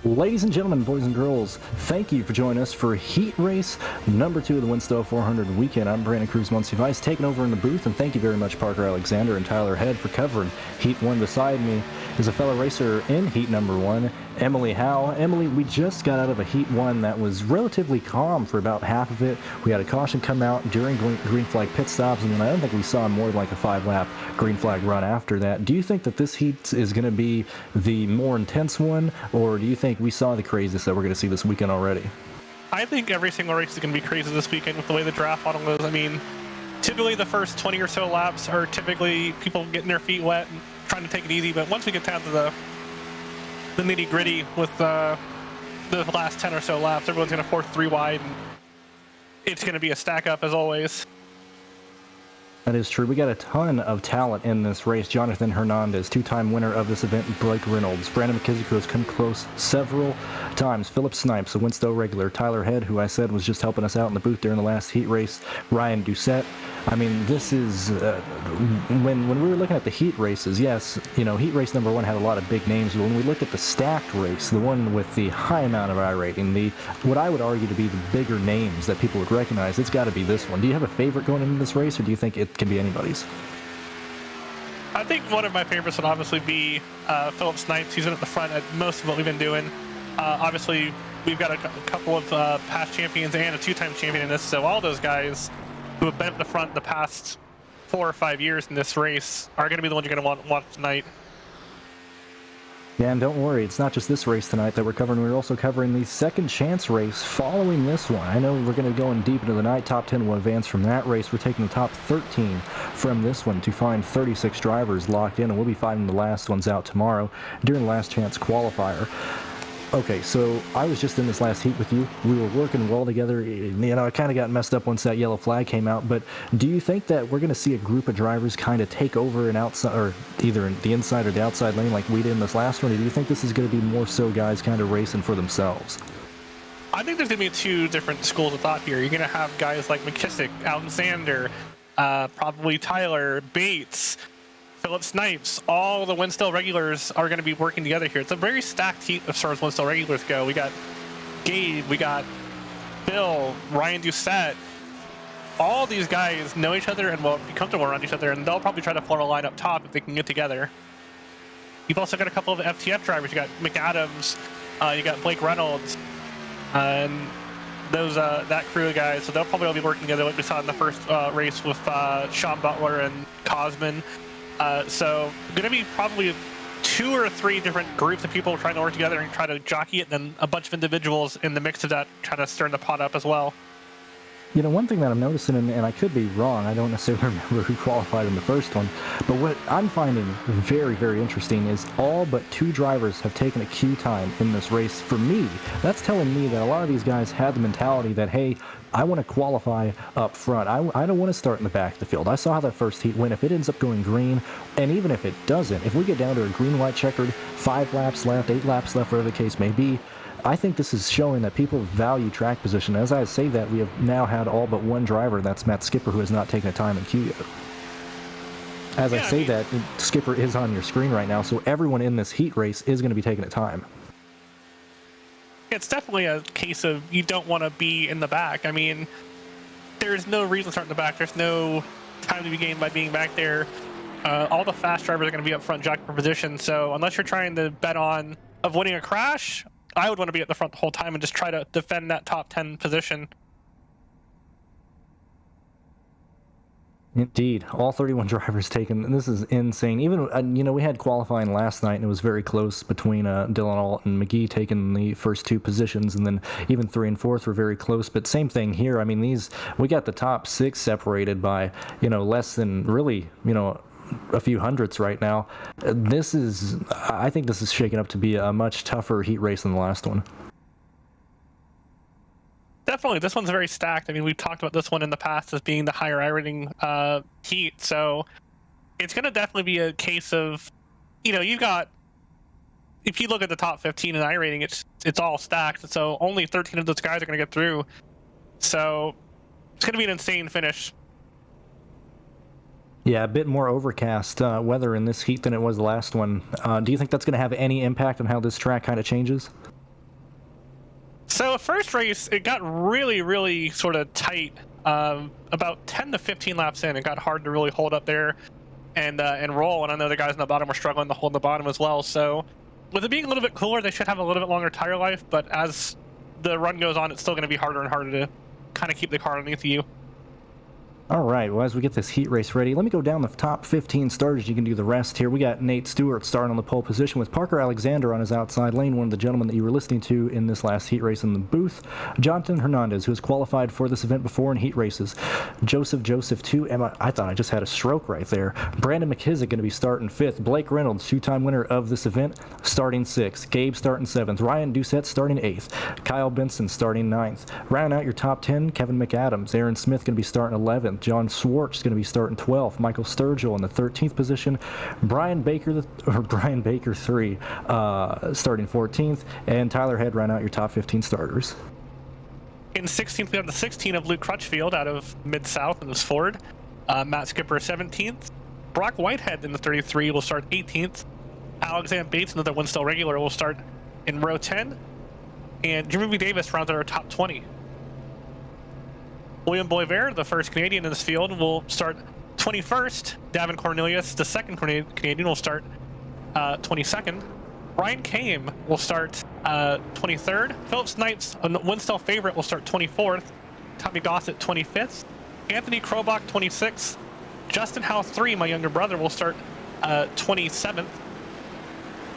Ladies and gentlemen, boys and girls, thank you for joining us for Heat Race number 2 of the WINSTEL 400 weekend. I'm Brandon Cruz Monsivice, taking over in the booth, and thank you very much, Parker Alexander and Tyler Head, for covering Heat 1. Beside me is a fellow racer in Heat number 1, Emily Howe. Emily, we just got out of a Heat 1 that was relatively calm for about half of it. We had a caution come out during green flag pit stops, and then I don't think we saw more than like a 5-lap green flag run after that. Do you think that this Heat is going to be the more intense one, or do you think we saw the craziness that we're going to see this weekend already? I think every single race is going to be crazy this weekend with the way the draft model goes. I mean, typically the first 20 or so laps are typically people getting their feet wet and trying to take it easy, but once we get down to the nitty gritty with the last 10 or so laps, everyone's going to force 3 wide, and it's going to be a stack up as always. That is true. We got a ton of talent in this race. Jonathan Hernandez, 2-time winner of this event, Blake Reynolds. Brandon McKissick, who has come close several times. Philip Snipes, a WINSTEL regular. Tyler Head, who I said was just helping us out in the booth during the last heat race. Ryan Doucette. I mean, this is, when we were looking at the heat races, yes, you know, heat race number 1 had a lot of big names, but when we looked at the stacked race, the one with the high amount of iRating, what I would argue to be the bigger names that people would recognize, it's got to be this one. Do you have a favorite going into this race, or do you think it can be anybody's? I think one of my favorites would obviously be Philip Snipes. He's in at the front at most of what we've been doing. Obviously, we've got a couple of past champions and a 2-time champion in this, so all those guys who have been at the front the past 4 or 5 years in this race are going to be the ones you're going to want to watch tonight. Yeah, and don't worry, it's not just this race tonight that we're covering. We're also covering the second chance race following this one. I know we're going to go in deep into the night. Top 10 will advance from that race. We're taking the top 13 from this one to find 36 drivers locked in, and we'll be finding the last ones out tomorrow during the last chance qualifier. Okay, so I was just in this last heat with you. We were working well together. You know, I kind of got messed up once that yellow flag came out, but do you think that we're going to see a group of drivers kind of take over an outside, or either in the inside or the outside lane like we did in this last one, or do you think this is going to be more so guys kind of racing for themselves? I think there's going to be 2 different schools of thought here. You're going to have guys like McKissick, Alexander, probably Tyler, Bates, Philip Snipes. All the WINSTEL regulars are going to be working together here. It's a very stacked heat as far as WINSTEL regulars go. We got Gabe, we got Bill, Ryan Doucette. All these guys know each other and will be comfortable around each other, and they'll probably try to form a line up top if they can get together. You've also got a couple of FTF drivers. You got McAdams, you got Blake Reynolds, and those that crew of guys. So they'll probably all be working together like we saw in the first race with Sean Butler and Cosman. So going to be probably 2 or 3 different groups of people trying to work together and try to jockey it, and then a bunch of individuals in the mix of that trying to stir the pot up as well. You know, one thing that I'm noticing, and I could be wrong, I don't necessarily remember who qualified in the first one, but what I'm finding very, very interesting is all but 2 drivers have taken a queue time in this race. For me, that's telling me that a lot of these guys had the mentality that, hey, I want to qualify up front. I don't want to start in the back of the field. I saw how that first heat went. If it ends up going green, and even if it doesn't, if we get down to a green-white checkered, 5 laps left, 8 laps left, whatever the case may be, I think this is showing that people value track position. As I say that, we have now had all but 1 driver, that's Matt Skipper, who has not taken a time in queue yet. As I say that, Skipper is on your screen right now, so everyone in this heat race is going to be taking a time. It's definitely a case of you don't want to be in the back. I mean, there's no reason to start in the back. There's no time to be gained by being back there. All the fast drivers are going to be up front jockeying for position, so unless you're trying to bet on avoiding a crash, I would want to be at the front the whole time and just try to defend that top 10 position. Indeed, all 31 drivers taken, and this is insane. Even, you know, we had qualifying last night, and it was very close between Dylan Alt and McGee taking the first 2 positions, and then even 3 and 4th were very close. But same thing here. I mean, we got the top 6 separated by, you know, less than really, you know, a few hundredths right now. I think this is shaking up to be a much tougher heat race than the last one. Definitely, this one's very stacked. I mean, we've talked about this one in the past as being the higher iRating heat, so it's going to definitely be a case of, you know, you've got, if you look at the top 15 in iRating, it's all stacked, so only 13 of those guys are going to get through. So it's going to be an insane finish. Yeah, a bit more overcast weather in this heat than it was the last one. Do you think that's going to have any impact on how this track kind of changes? So first race, it got really, really sort of tight. About 10 to 15 laps in, it got hard to really hold up there and roll. And I know the guys on the bottom were struggling to hold the bottom as well. So with it being a little bit cooler, they should have a little bit longer tire life. But as the run goes on, it's still going to be harder and harder to kind of keep the car underneath you. All right, well, as we get this heat race ready, let me go down the top 15 starters. You can do the rest here. We got Nate Stewart starting on the pole position with Parker Alexander on his outside lane, one of the gentlemen that you were listening to in this last heat race in the booth. Jonathan Hernandez, who has qualified for this event before in heat races. Joseph 2. I thought I just had a stroke right there. Brandon McKissick going to be starting 5th. Blake Reynolds, 2-time winner of this event, starting 6th. Gabe starting 7th. Ryan Doucette starting 8th. Kyle Benson starting 9th. Rounding out your top 10, Kevin McAdams. Aaron Smith going to be starting 11th. John Swartz is going to be starting 12th. Michael Sturgill in the 13th position. Brian Baker 3 starting 14th. And Tyler Head round out your top 15 starters. In 16th, we have the 16 of Luke Crutchfield out of Mid-South in this Ford. Matt Skipper 17th. Brock Whitehead in the 33 will start 18th. Alexander Bates, another WINSTEL regular, will start in row 10. And Jimmy B. Davis rounds out our top 20. William Boisvert, the first Canadian in this field, will start 21st. Davin Cornelius, the second Canadian, will start 22nd. Ryan Kame will start 23rd. Philip Snipes, a WINSTEL favorite, will start 24th. Tommy Gossett, 25th. Anthony Krobach, 26th. Justin Howe 3, my younger brother, will start 27th.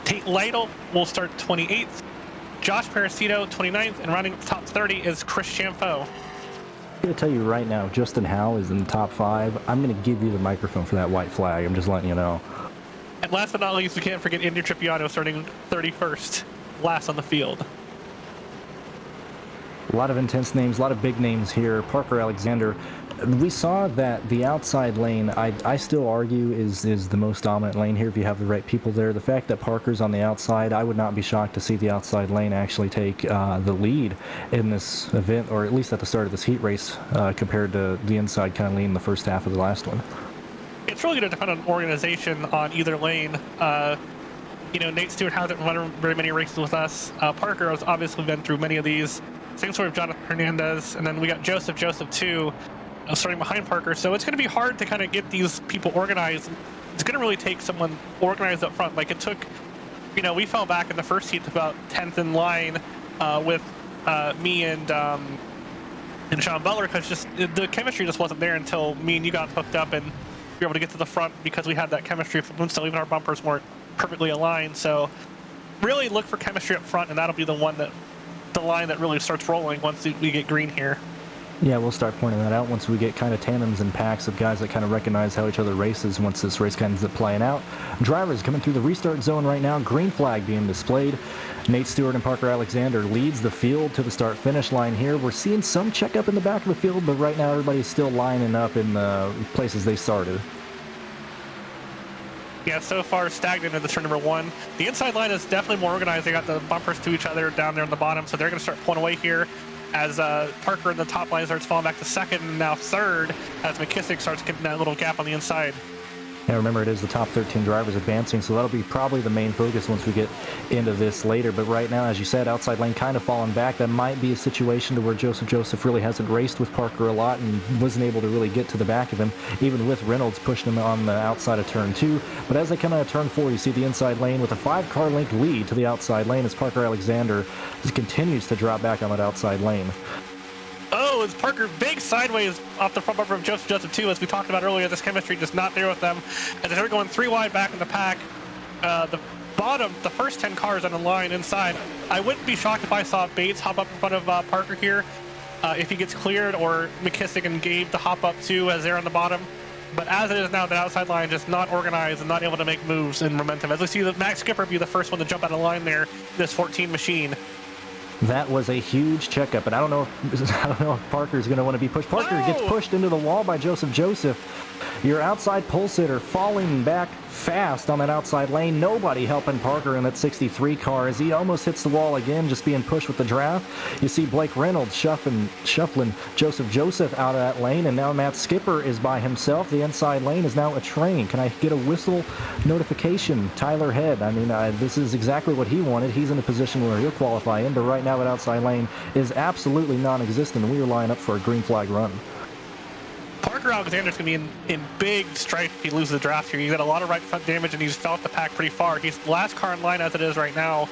Tate Lytle will start 28th. Josh Parasito, 29th. And rounding up the top 30 is Chris Champeau. I'm going to tell you right now, Justin Howe is in the top 5. I'm going to give you the microphone for that white flag. I'm just letting you know. And last but not least, we can't forget Andrew Trippiano starting 31st, last on the field. A lot of intense names, a lot of big names here. Parker Alexander. We saw that the outside lane, I still argue, is the most dominant lane here if you have the right people there. The fact that Parker's on the outside, I would not be shocked to see the outside lane actually take the lead in this event, or at least at the start of this heat race, compared to the inside kind of lean in the first half of the last one. It's really going to depend on organization on either lane. Nate Stewart hasn't run very many races with us. Parker has obviously been through many of these. Same sort of Jonathan Hernandez, and then we got Joseph 2, starting behind Parker. So it's going to be hard to kind of get these people organized. It's going to really take someone organized up front. Like it took, we fell back in the first heat to about 10th in line with me and Sean Butler, because just the chemistry just wasn't there until me and you got hooked up and we were able to get to the front because we had that chemistry from WINSTEL. Even our bumpers weren't perfectly aligned. So really look for chemistry up front, and that'll be the line that really starts rolling once we get green here. Yeah, we'll start pointing that out once we get kind of tandems and packs of guys that kind of recognize how each other races once this race kind of ends up playing out. Drivers coming through the restart zone right now. Green flag being displayed. Nate Stewart and Parker Alexander leads the field to the start-finish line here. We're seeing some checkup in the back of the field, but right now everybody's still lining up in the places they started. Yeah, so far stagnant in the turn number 1. The inside line is definitely more organized. They got the bumpers to each other down there on the bottom, so they're going to start pulling away here as Parker in the top line starts falling back to 2nd and now 3rd as McKissick starts getting that little gap on the inside. Yeah, remember, it is the top 13 drivers advancing, so that'll be probably the main focus once we get into this later. But right now, as you said, outside lane kind of falling back. That might be a situation to where Joseph really hasn't raced with Parker a lot and wasn't able to really get to the back of him, even with Reynolds pushing him on the outside of turn 2. But as they come out of turn 4, you see the inside lane with a 5-car length lead to the outside lane as Parker Alexander continues to drop back on that outside lane. Oh, it's Parker big sideways off the front bumper of Joseph 2, as we talked about earlier. This chemistry just not there with them. As they're going 3 wide back in the pack. The first 10 cars on the line inside. I wouldn't be shocked if I saw Bates hop up in front of Parker here if he gets cleared, or McKissick and Gabe to hop up too as they're on the bottom. But as it is now, the outside line just not organized and not able to make moves in momentum. As we see Max Skipper be the first one to jump out of line there, this 14 machine. That was a huge checkup, and I don't know if Parker's going to want to be pushed. Parker gets pushed into the wall by Joseph. Your outside pole sitter falling back fast on that outside lane. Nobody helping Parker in that 63 car as he almost hits the wall again, just being pushed with the draft. You see Blake Reynolds shuffling Joseph out of that lane, and now Matt Skipper is by himself. The inside lane is now a train. Can I get a whistle notification? Tyler Head. I mean, this is exactly what he wanted. He's in a position where he'll qualify in, but right now that outside lane is absolutely non-existent, and we are lining up for a green flag run. Parker Alexander's going to be in big strife if he loses the draft here. He's got a lot of right front damage, and he's felt the pack pretty far. He's the last car in line as it is right now.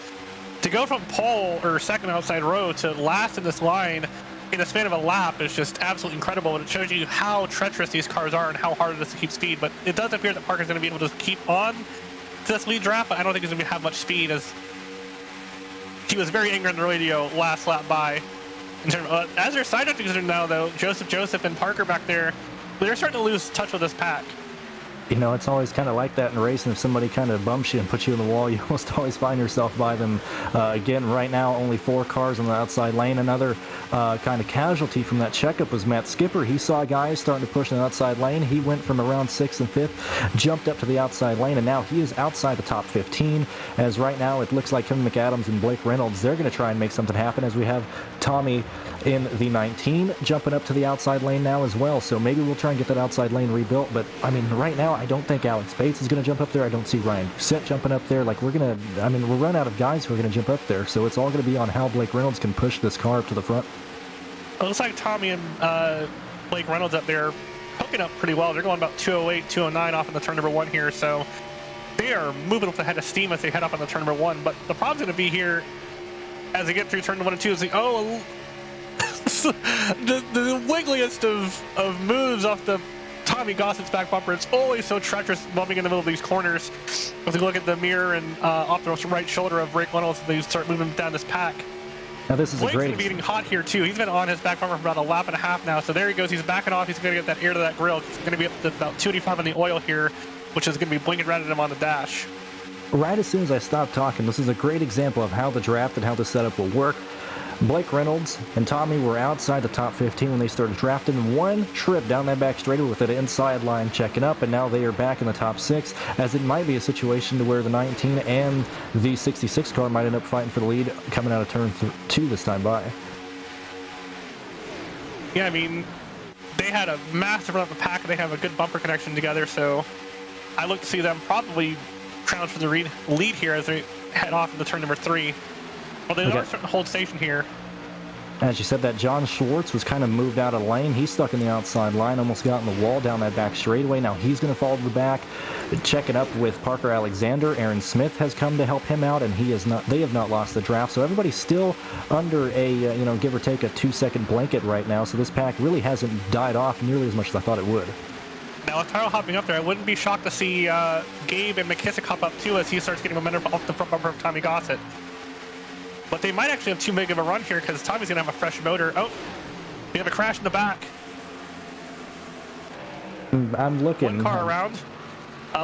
To go from pole or second outside row to last in this line in the span of a lap is just absolutely incredible, and it shows you how treacherous these cars are and how hard it is to keep speed. But it does appear that Parker's going to be able to keep on to this lead draft, but I don't think he's going to have much speed, as he was very angry on the radio last lap by. As their side note concerned now, though, Joseph and Parker back there, they're starting to lose touch with this pack. You know, it's always kind of like that in racing. If somebody kind of bumps you and puts you in the wall, you almost always find yourself by them. Again, right now, only 4 cars on the outside lane. Another kind of casualty from that checkup was Matt Skipper. He saw guys starting to push in the outside lane. He went from around 6th and 5th, jumped up to the outside lane, and now he is outside the top 15. As right now, it looks like Kevin McAdams and Blake Reynolds, they're going to try and make something happen, as we have Tommy in the 19 jumping up to the outside lane now as well. So maybe we'll try and get that outside lane rebuilt. But, I mean, right now, I don't think Alex Bates is going to jump up there. I don't see Ryan Set jumping up there. Like, we're run out of guys who are going to jump up there. So it's all going to be on how Blake Reynolds can push this car up to the front. It looks like Tommy and Blake Reynolds up there hooking up pretty well. They're going about 208, 209 off in the turn number 1 here. So they are moving with the head of steam as they head up on the turn number 1. But the problem's going to be here as they get through turn 1 and 2 is the the wiggliest of moves off the Tommy Gossett's back bumper. It's always so treacherous bumping in the middle of these corners. If you look at the mirror and off the right shoulder of Blake Reynolds, they start moving down this pack. Now this is Blake's a great. Going to be getting hot here too. He's been on his back bumper for about a lap and a half now. So there he goes. He's backing off. He's going to get that air to that grill. He's going to be up to about 285 on the oil here, which is going to be blinking right at him on the dash. Right as soon as I stopped talking, this is a great example of how the draft and how the setup will work. Blake Reynolds and Tommy were outside the top 15 when they started drafting. One trip down that back straightaway with an inside line checking up, and now they are back in the top 6, as it might be a situation to where the 19 and the 66 car might end up fighting for the lead coming out of turn 2 this time by. Yeah, I mean, they had a massive run up the pack. They have a good bumper connection together, so I look to see them probably challenge for the lead here as they head off into turn number 3. Well, they are starting to hold station here. As you said, that John Schwartz was kind of moved out of lane. He's stuck in the outside line, almost got in the wall down that back straightaway. Now he's going to fall to the back, checking up with Parker Alexander. Aaron Smith has come to help him out, and they have not lost the draft. So everybody's still under a, give or take a 2-second blanket right now. So this pack really hasn't died off nearly as much as I thought it would. Now with Tyrell hopping up there, I wouldn't be shocked to see Gabe and McKissick hop up too as he starts getting momentum off the front bumper of Tommy Gossett. But they might actually have too big of a run here because Tommy's going to have a fresh motor. Oh, we have a crash in the back. I'm looking. One car around.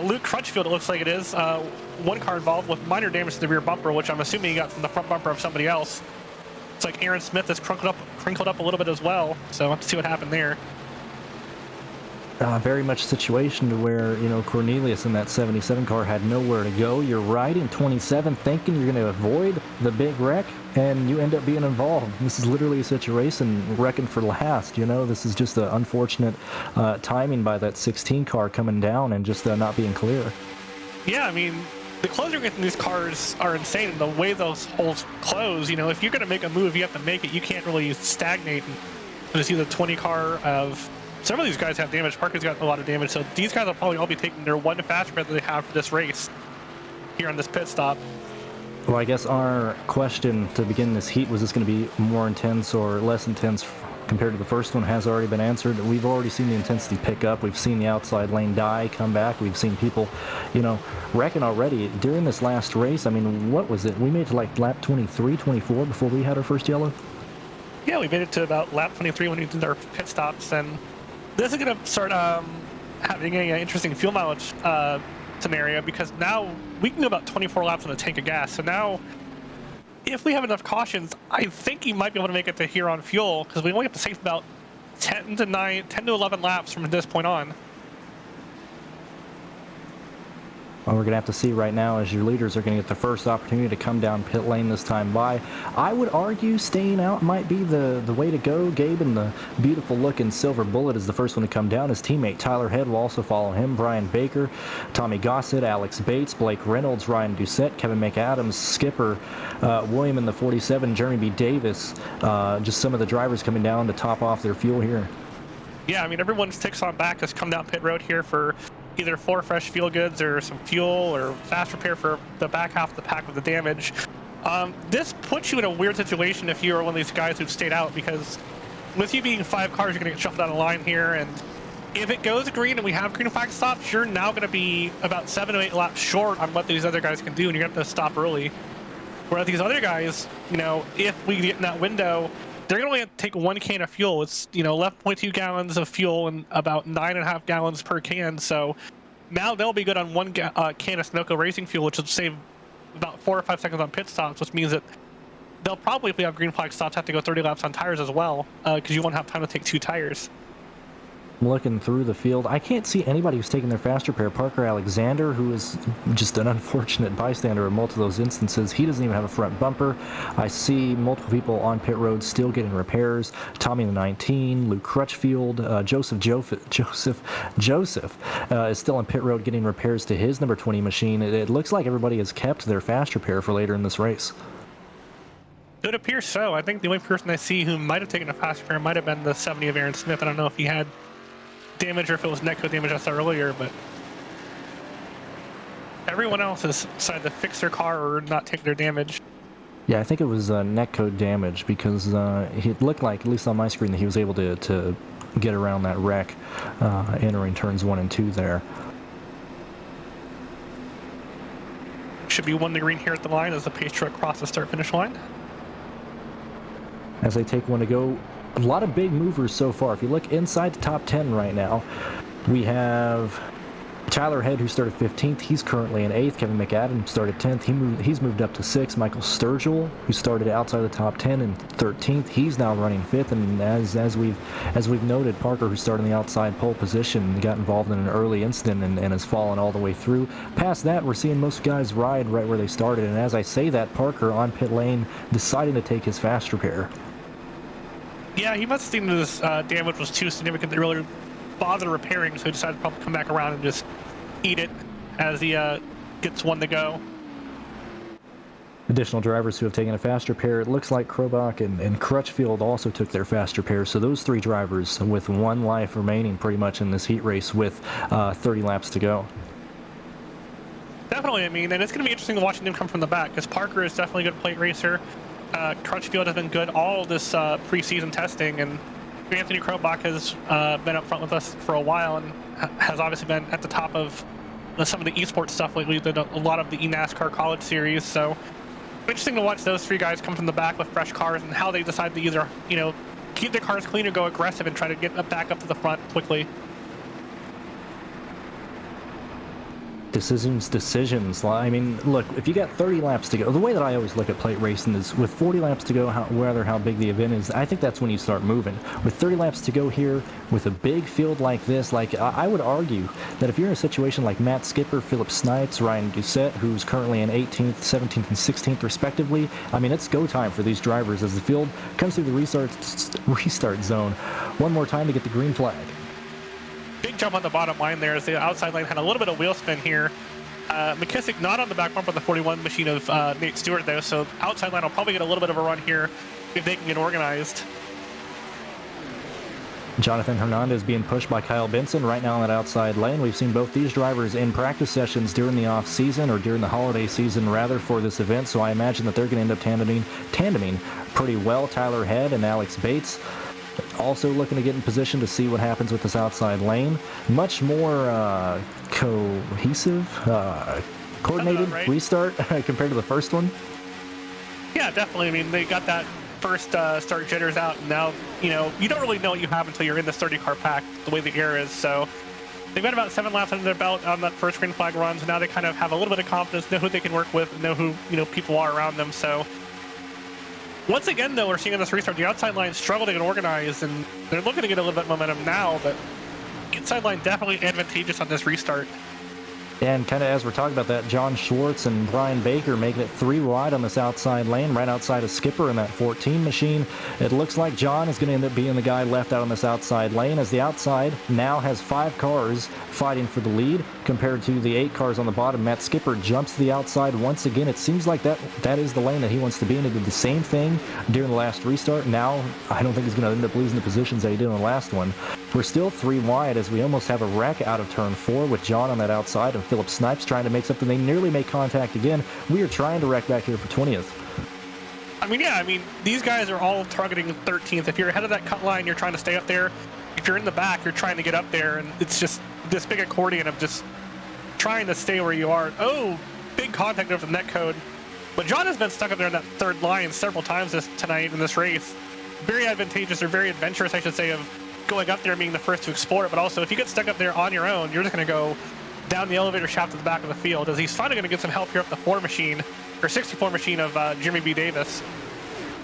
Luke Crutchfield, it looks like it is. One car involved with minor damage to the rear bumper, which I'm assuming he got from the front bumper of somebody else. It's like Aaron Smith is crinkled up a little bit as well. So we'll have to see what happened there. Very much a situation to where, Cornelius in that 77 car had nowhere to go. You're right in 27 thinking you're going to avoid the big wreck, and you end up being involved. This is literally a situation wrecking for last, This is just an unfortunate timing by that 16 car coming down and just not being clear. Yeah, I mean, the closing rates in these cars are insane, and the way those holes close, if you're going to make a move, you have to make it. You can't really stagnate and see the 20 car of... Several of these guys have damage. Parker's got a lot of damage, so these guys will probably all be taking their one fast breath that they have for this race here on this pit stop. Well, I guess our question to begin this heat, was this going to be more intense or less intense compared to the first one, has already been answered. We've already seen the intensity pick up. We've seen the outside lane die, come back. We've seen people, wrecking already. During this last race, I mean, what was it? We made it to like lap 23, 24 before we had our first yellow? Yeah, we made it to about lap 23 when we did our pit stops, and this is going to start having an interesting fuel mileage scenario, because now we can go about 24 laps on a tank of gas. So now, if we have enough cautions, I think you might be able to make it to here on fuel, because we only have to save about 10 to 11 laps from this point on. Well, we're going to have to see right now as your leaders are going to get the first opportunity to come down pit lane this time by. I would argue staying out might be the way to go. Gabe in the beautiful-looking silver bullet is the first one to come down. His teammate Tyler Head will also follow him. Brian Baker, Tommy Gossett, Alex Bates, Blake Reynolds, Ryan Doucette, Kevin McAdams, Skipper, William in the 47, Jeremy B. Davis. Just some of the drivers coming down to top off their fuel here. Yeah, I mean, everyone's ticks on back has come down pit road here for either 4 fresh fuel goods or some fuel or fast repair for the back half of the pack with the damage. This puts you in a weird situation if you are one of these guys who've stayed out, because with you being 5 cars, you're going to get shuffled out of line here, and if it goes green and we have green flag stops, you're now going to be about 7 to 8 laps short on what these other guys can do, and you're going to have to stop early. Whereas these other guys, you know, if we get in that window, they're going to only have to take 1 can of fuel. It's, you know, 11.2 gallons of fuel and about 9.5 gallons per can. So now they'll be good on 1 can of Sunoco racing fuel, which will save about 4 or 5 seconds on pit stops, which means that they'll probably, if we have green flag stops, have to go 30 laps on tires as well, because you won't have time to take 2 tires. Looking through the field, I can't see anybody who's taking their fast repair. Parker Alexander, who is just an unfortunate bystander in multiple of those instances, he doesn't even have a front bumper. I see multiple people on pit road still getting repairs. Tommy the 19, Luke Crutchfield, Joseph is still on pit road getting repairs to his number 20 machine. It looks like everybody has kept their fast repair for later in this race. It appears so. I think the only person I see who might have taken a fast repair might have been the 70 of Aaron Smith. I don't know if he had damage or if it was netcode damage I saw earlier, but everyone else has decided to fix their car or not take their damage. Yeah, I think it was netcode damage, because it looked like, at least on my screen, that he was able to get around that wreck entering turns 1 and 2 there. Should be 1 to green here at the line as the pace truck crosses the start-finish line. As they take 1 to go, a lot of big movers so far. If you look inside the top 10 right now, we have Tyler Head, who started 15th. He's currently in 8th. Kevin McAdams started 10th. He's moved up to 6th. Michael Sturgill, who started outside the top 10, in 13th. He's now running 5th. And as we've noted, Parker, who started in the outside pole position, got involved in an early incident and has fallen all the way through. Past that, we're seeing most guys ride right where they started. And as I say that, Parker on pit lane deciding to take his fast repair. Yeah, he must have seen this damage was too significant to really bother repairing, so he decided to probably come back around and just eat it as he gets 1 to go. Additional drivers who have taken a fast repair, it looks like Krobach and Crutchfield also took their fast repair. So those 3 drivers with 1 life remaining pretty much in this heat race with 30 laps to go. Definitely, I mean, and it's going to be interesting watching them come from the back, because Parker is definitely a good plate racer. Crutchfield has been good all this preseason testing, and Anthony Krobach has been up front with us for a while and has obviously been at the top of some of the esports stuff lately. Did a lot of the eNASCAR College Series, so interesting to watch those 3 guys come from the back with fresh cars and how they decide to either, you know, keep their cars clean or go aggressive and try to get back up to the front quickly. Decisions. I mean, look, if you got 30 laps to go, the way that I always look at plate racing is with 40 laps to go, whether how big the event is, I think that's when you start moving. With 30 laps to go here, with a big field like this, like I would argue that if you're in a situation like Matt Skipper, Philip Snipes, Ryan Doucette, who's currently in 18th, 17th, and 16th respectively, I mean, it's go time for these drivers as the field comes through the restart zone one more time to get the green flag. Big jump on the bottom line there as the outside lane had a little bit of wheel spin here. McKissick not on the back bumper of the 41 machine of Nate Stewart, though, so outside line will probably get a little bit of a run here if they can get organized. Jonathan Hernandez being pushed by Kyle Benson right now in that outside lane. We've seen both these drivers in practice sessions during the off season, or during the holiday season rather, for this event, so I imagine that they're going to end up tandeming pretty well. Tyler Head and Alex Bates also looking to get in position to see what happens with this outside lane. Much more cohesive, coordinated right restart compared to the first one. Yeah, definitely. I mean, they got that first start jitters out, and now, you know, you don't really know what you have until you're in this 30-car pack, the way the air is. So they've got about 7 laps under their belt on that first green flag run, so now they kind of have a little bit of confidence, know who they can work with, know who, you know, people are around them. So once again, though, we're seeing in this restart, the outside line struggle to get organized, and they're looking to get a little bit of momentum now, but inside line definitely advantageous on this restart. And kind of as we're talking about that, John Schwartz and Brian Baker making it 3 wide on this outside lane, right outside of Skipper in that 14 machine. It looks like John is going to end up being the guy left out on this outside lane, as the outside now has 5 cars fighting for the lead compared to the 8 cars on the bottom. Matt Skipper jumps to the outside once again. It seems like that is the lane that he wants to be in. He did the same thing during the last restart. Now, I don't think he's going to end up losing the positions that he did in the last one. We're still 3 wide as we almost have a wreck out of turn 4 with John on that outside and Philip Snipes trying to make something. They nearly make contact again. We are trying to wreck back here for 20th. I mean, these guys are all targeting 13th. If you're ahead of that cut line, you're trying to stay up there. If you're in the back, you're trying to get up there, and it's just this big accordion of just trying to stay where you are. Oh, big contact over the net code. But John has been stuck up there in that 3rd line several times tonight in this race. Very advantageous, or very adventurous, I should say, of going up there and being the first to explore it. But also, if you get stuck up there on your own, you're just going to go down the elevator shaft to the back of the field, as he's finally going to get some help here up the 4 machine, or 64 machine of Jimmy B. Davis.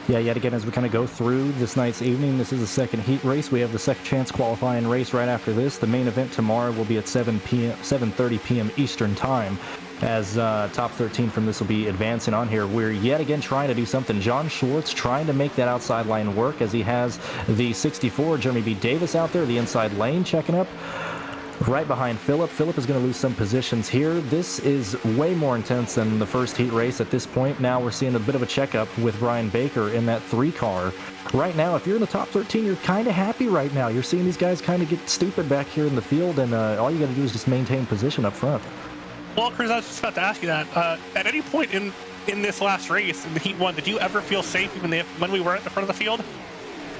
Yeah, yet again, as we kind of go through this night's evening, this is the second heat race. We have the second chance qualifying race right after this. The main event tomorrow will be at 7:30 p.m. Eastern Time, as top 13 from this will be advancing on here. We're yet again trying to do something. John Schwartz trying to make that outside line work, as he has the 64, Jeremy B. Davis, out there, the inside lane checking up. Right behind Philip. Philip is going to lose some positions here. This is way more intense than the first heat race at this point. Now we're seeing a bit of a checkup with Brian Baker in that 3 car. Right now, if you're in the top 13, you're kind of happy right now. You're seeing these guys kind of get stupid back here in the field, and all you got to do is just maintain position up front. Well, Chris, I was just about to ask you that. At any point in this last race, in the Heat 1, did you ever feel safe even when we were at the front of the field?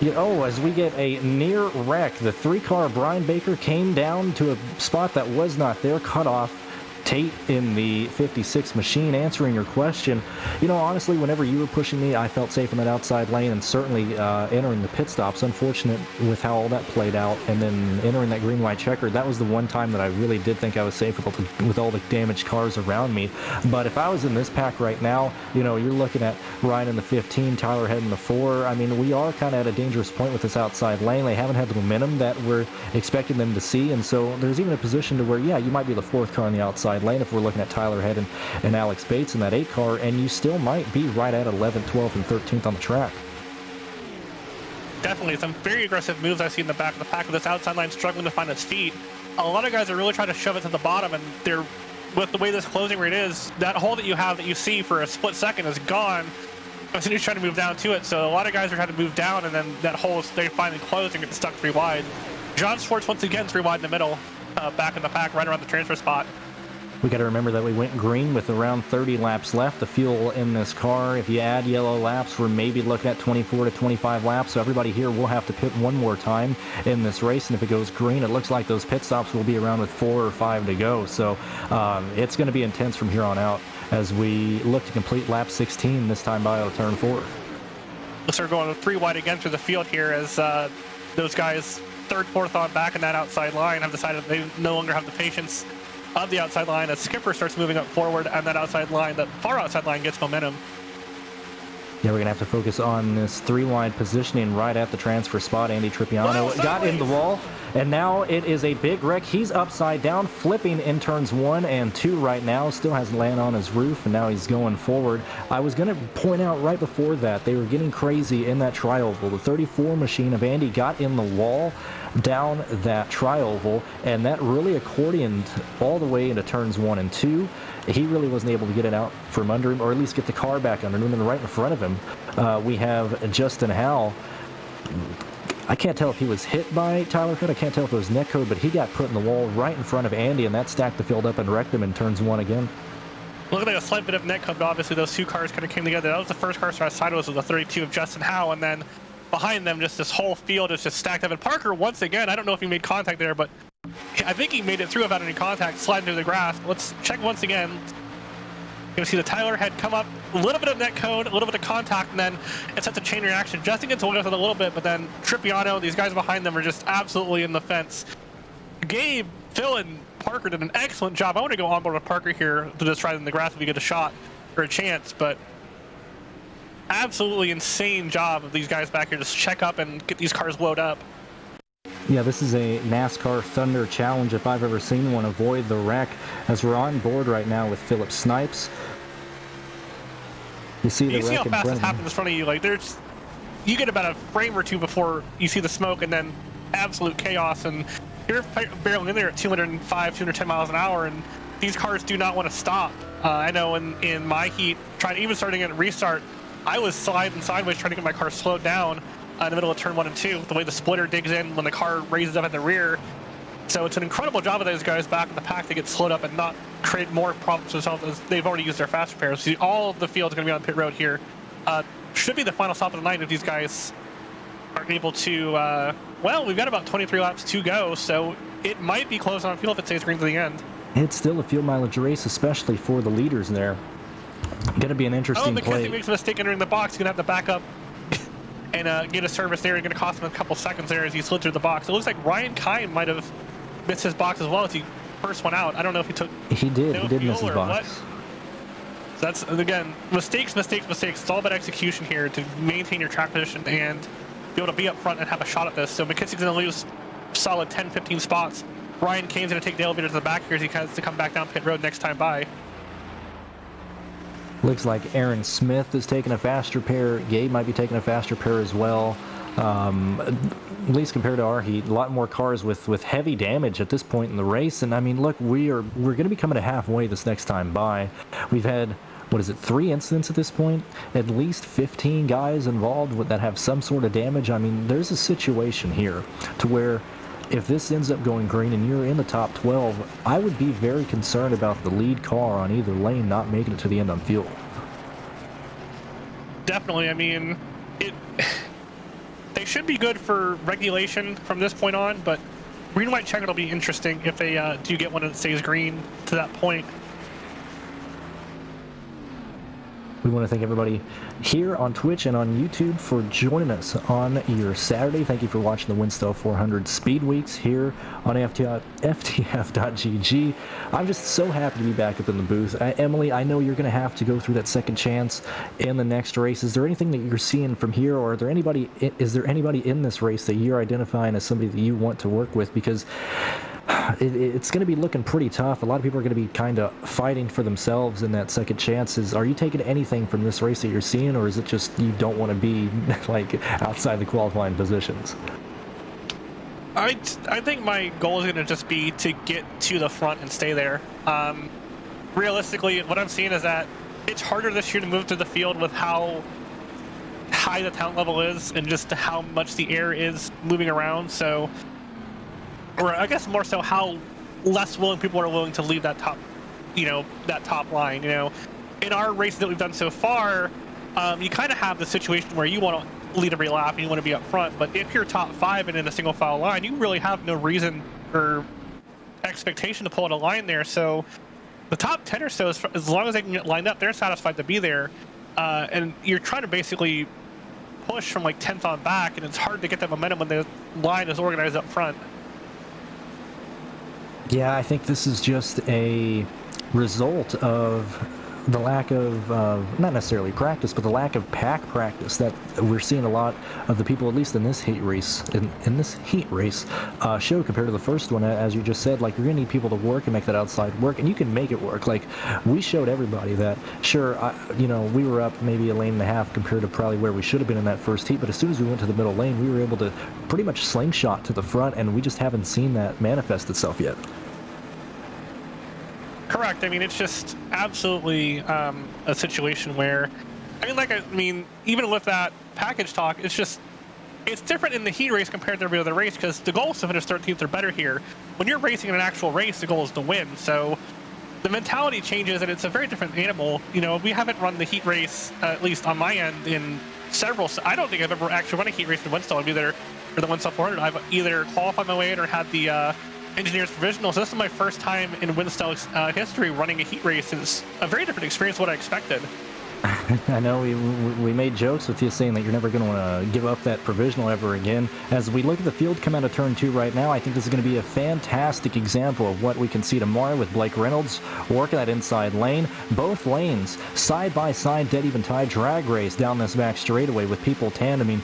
As we get a near wreck, the 3-car Brian Baker came down to a spot that was not there, cut off. Tate in the 56 machine answering your question. Honestly, whenever you were pushing me, I felt safe in that outside lane, and certainly entering the pit stops. Unfortunate with how all that played out, and then entering that green-white checker, that was the one time that I really did think I was safe with all the damaged cars around me. But if I was in this pack right now, you're looking at Ryan in the 15, Tyler Head in the 4. I mean, we are kind of at a dangerous point with this outside lane. They haven't had the momentum that we're expecting them to see, and so there's even a position to where, yeah, you might be the 4th car on the outside lane if we're looking at Tyler Head and Alex Bates in that 8 car, and you still might be right at 11th, 12th, and 13th on the track. Definitely some very aggressive moves I see in the back of the pack, with this outside line struggling to find its feet. A lot of guys are really trying to shove it to the bottom, and they're, with the way this closing rate is, that hole that you see for a split second is gone as soon as you're trying to move down to it. So a lot of guys are trying to move down, and then that hole, they finally close and get stuck 3 wide. John Schwartz once again 3 wide in the middle, back in the pack, right around the transfer spot. We got to remember that we went green with around 30 laps left. The fuel in this car, if you add yellow laps, we're maybe looking at 24 to 25 laps. So everybody here will have to pit one more time in this race. And if it goes green, it looks like those pit stops will be around with 4 or 5 to go. So it's going to be intense from here on out as we look to complete lap 16, this time by turn 4. Looks like we're going 3 wide again through the field here, as those guys 3rd, 4th on back in that outside line have decided they no longer have the patience of the outside line as Skipper starts moving up forward, and that outside line, that far outside line, gets momentum. Yeah, we're going to have to focus on this 3 wide positioning right at the transfer spot. Andy Trippiano got in the wall, and now it is a big wreck. He's upside down, flipping in turns 1 and 2 right now. Still has land on his roof, and now he's going forward. I was going to point out right before that, they were getting crazy in that tri-oval. The 34 machine of Andy got in the wall down that tri-oval, and that really accordioned all the way into turns 1 and 2. He really wasn't able to get it out from under him, or at least get the car back under him, and right in front of him we have Justin Howell. I can't tell if he was hit by Tyler Hood. I can't tell if it was net code, but he got put in the wall right in front of Andy, and that stacked the field up and wrecked him in turns 1 again. Looking like a slight bit of net code, but obviously those 2 cars kind of came together. That was the first car started sideways with the 32 of Justin Howell, and then behind them, just this whole field is just stacked up. And Parker, once again, I don't know if he made contact there, but I think he made it through without any contact, sliding through the grass. Let's check once again. You're going to see the Tyler Head come up, a little bit of net code, a little bit of contact, and then it sets a chain reaction. Justin gets away with it a little bit, but then Trippiano, these guys behind them are just absolutely in the fence. Gabe, Phil, and Parker did an excellent job. I want to go on board with Parker here to just ride in the grass if we get a shot or a chance, but absolutely insane job of these guys back here. Just check up and get these cars loaded up. Yeah, this is a NASCAR Thunder Challenge if I've ever seen one. Avoid the wreck, as we're on board right now with Philip Snipes. You see the wreck how in fast front this of you. happens in front of you. Like you get about a frame or two before you see the smoke, and then absolute chaos. And you're barreling in there at 205, 210 miles an hour, and these cars do not want to stop. I know in my heat, even starting at restart, I was sliding sideways trying to get my car slowed down in the middle of turn 1 and 2. The way the splitter digs in when the car raises up at the rear. So it's an incredible job of those guys back in the pack to get slowed up and not create more problems for themselves, as they've already used their fast repairs. So all the field's going to be on pit road here. Should be the final stop of the night if these guys are able to. Well, we've got about 23 laps to go, so it might be close on field if it stays green to the end. It's still a fuel mileage race, especially for the leaders there. Going to be an interesting play. McKissick makes a mistake entering the box. He's going to have to back up and get a service there. It's going to cost him a couple seconds there as he slid through the box. It looks like Ryan Kine might have missed his box as well as he first went out. I don't know if he took. He did miss his box. What. So that's, again, mistakes. It's all about execution here to maintain your track position and be able to be up front and have a shot at this. So McKissick's going to lose solid 10, 15 spots. Ryan Kane's going to take the elevator to the back here as he has to come back down pit road next time by. Looks like Aaron Smith is taking a fast repair. Gabe might be taking a fast repair as well. At least compared to our heat, a lot more cars with heavy damage at this point in the race. And I mean, look, we're going to be coming to halfway this next time by. We've had, 3 incidents at this point? At least 15 guys involved that have some sort of damage. I mean, there's a situation here to where if this ends up going green and you're in the top 12, I would be very concerned about the lead car on either lane not making it to the end on fuel. Definitely. I mean, they should be good for regulation from this point on, but green white checker will be interesting if they do get one that stays green to that point. We want to thank everybody here on Twitch and on YouTube for joining us on your Saturday. Thank you for watching the WINSTEL 400 Speed Weeks here on FTF.GG. I'm just so happy to be back up in the booth. Emily, I know you're going to have to go through that second chance in the next race. Is there anything that you're seeing from here, or is there anybody in this race that you're identifying as somebody that you want to work with? Because it's going to be looking pretty tough. A lot of people are going to be kind of fighting for themselves in that second chances. Are you taking anything from this race that you're seeing, or is it just you don't want to be like outside the qualifying positions? I think my goal is going to just be to get to the front and stay there. Realistically, what I'm seeing is that it's harder this year to move through the field with how high the talent level is and just how much the air is moving around. So, or I guess more so how less people are willing to leave that top, that top line. In our races that we've done so far, you kind of have the situation where you want to lead every lap and you want to be up front. But if you're top 5 and in a single file line, you really have no reason or expectation to pull out a line there. So the top 10 or so, as long as they can get lined up, they're satisfied to be there. And you're trying to basically push from like 10th on back, and it's hard to get that momentum when the line is organized up front. Yeah, I think this is just a result of the lack of, not necessarily practice, but the lack of pack practice that we're seeing a lot of the people, at least in this heat race, show compared to the first one. As you just said, like, you're going to need people to work and make that outside work, and you can make it work. Like, we showed everybody that, sure, we were up maybe a lane and a half compared to probably where we should have been in that first heat, but as soon as we went to the middle lane, we were able to pretty much slingshot to the front, and we just haven't seen that manifest itself yet. Correct. I mean, it's just absolutely a situation where, even with that package talk, it's different in the heat race compared to every other race, because the goal is to finish 13th or better here. When you're racing in an actual race, the goal is to win. So the mentality changes, and it's a very different animal. We haven't run the heat race, at least on my end, in several. I don't think I've ever actually run a heat race in WINSTEL. For the WINSTEL 400, I've either qualified my way in or had the Engineers Provisional. So this is my first time in WINSTEL history running a heat race. It's a very different experience than what I expected. I know we made jokes with you saying that you're never going to want to give up that provisional ever again. As we look at the field come out of turn 2 right now, I think this is going to be a fantastic example of what we can see tomorrow with Blake Reynolds working that inside lane. Both lanes, side-by-side, dead-even tie drag race down this back straightaway with people tandeming.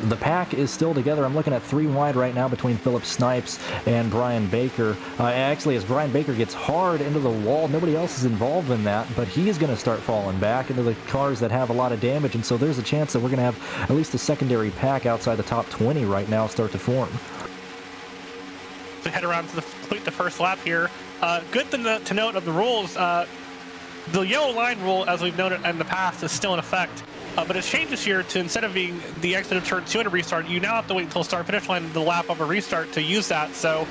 The pack is still together. I'm looking at 3 wide right now between Philip Snipes and Brian Baker. Actually, as Brian Baker gets hard into the wall, nobody else is involved in that, but he is going to start falling back into the cars that have a lot of damage, and so there's a chance that we're going to have at least a secondary pack outside the top 20 right now start to form. To head around to complete the first lap here. Good to note of the rules, the yellow line rule, as we've noted in the past, is still in effect, but it's changed this year to, instead of being the exit of turn 2 and a restart, you now have to wait until start-finish line, the lap of a restart, to use that. So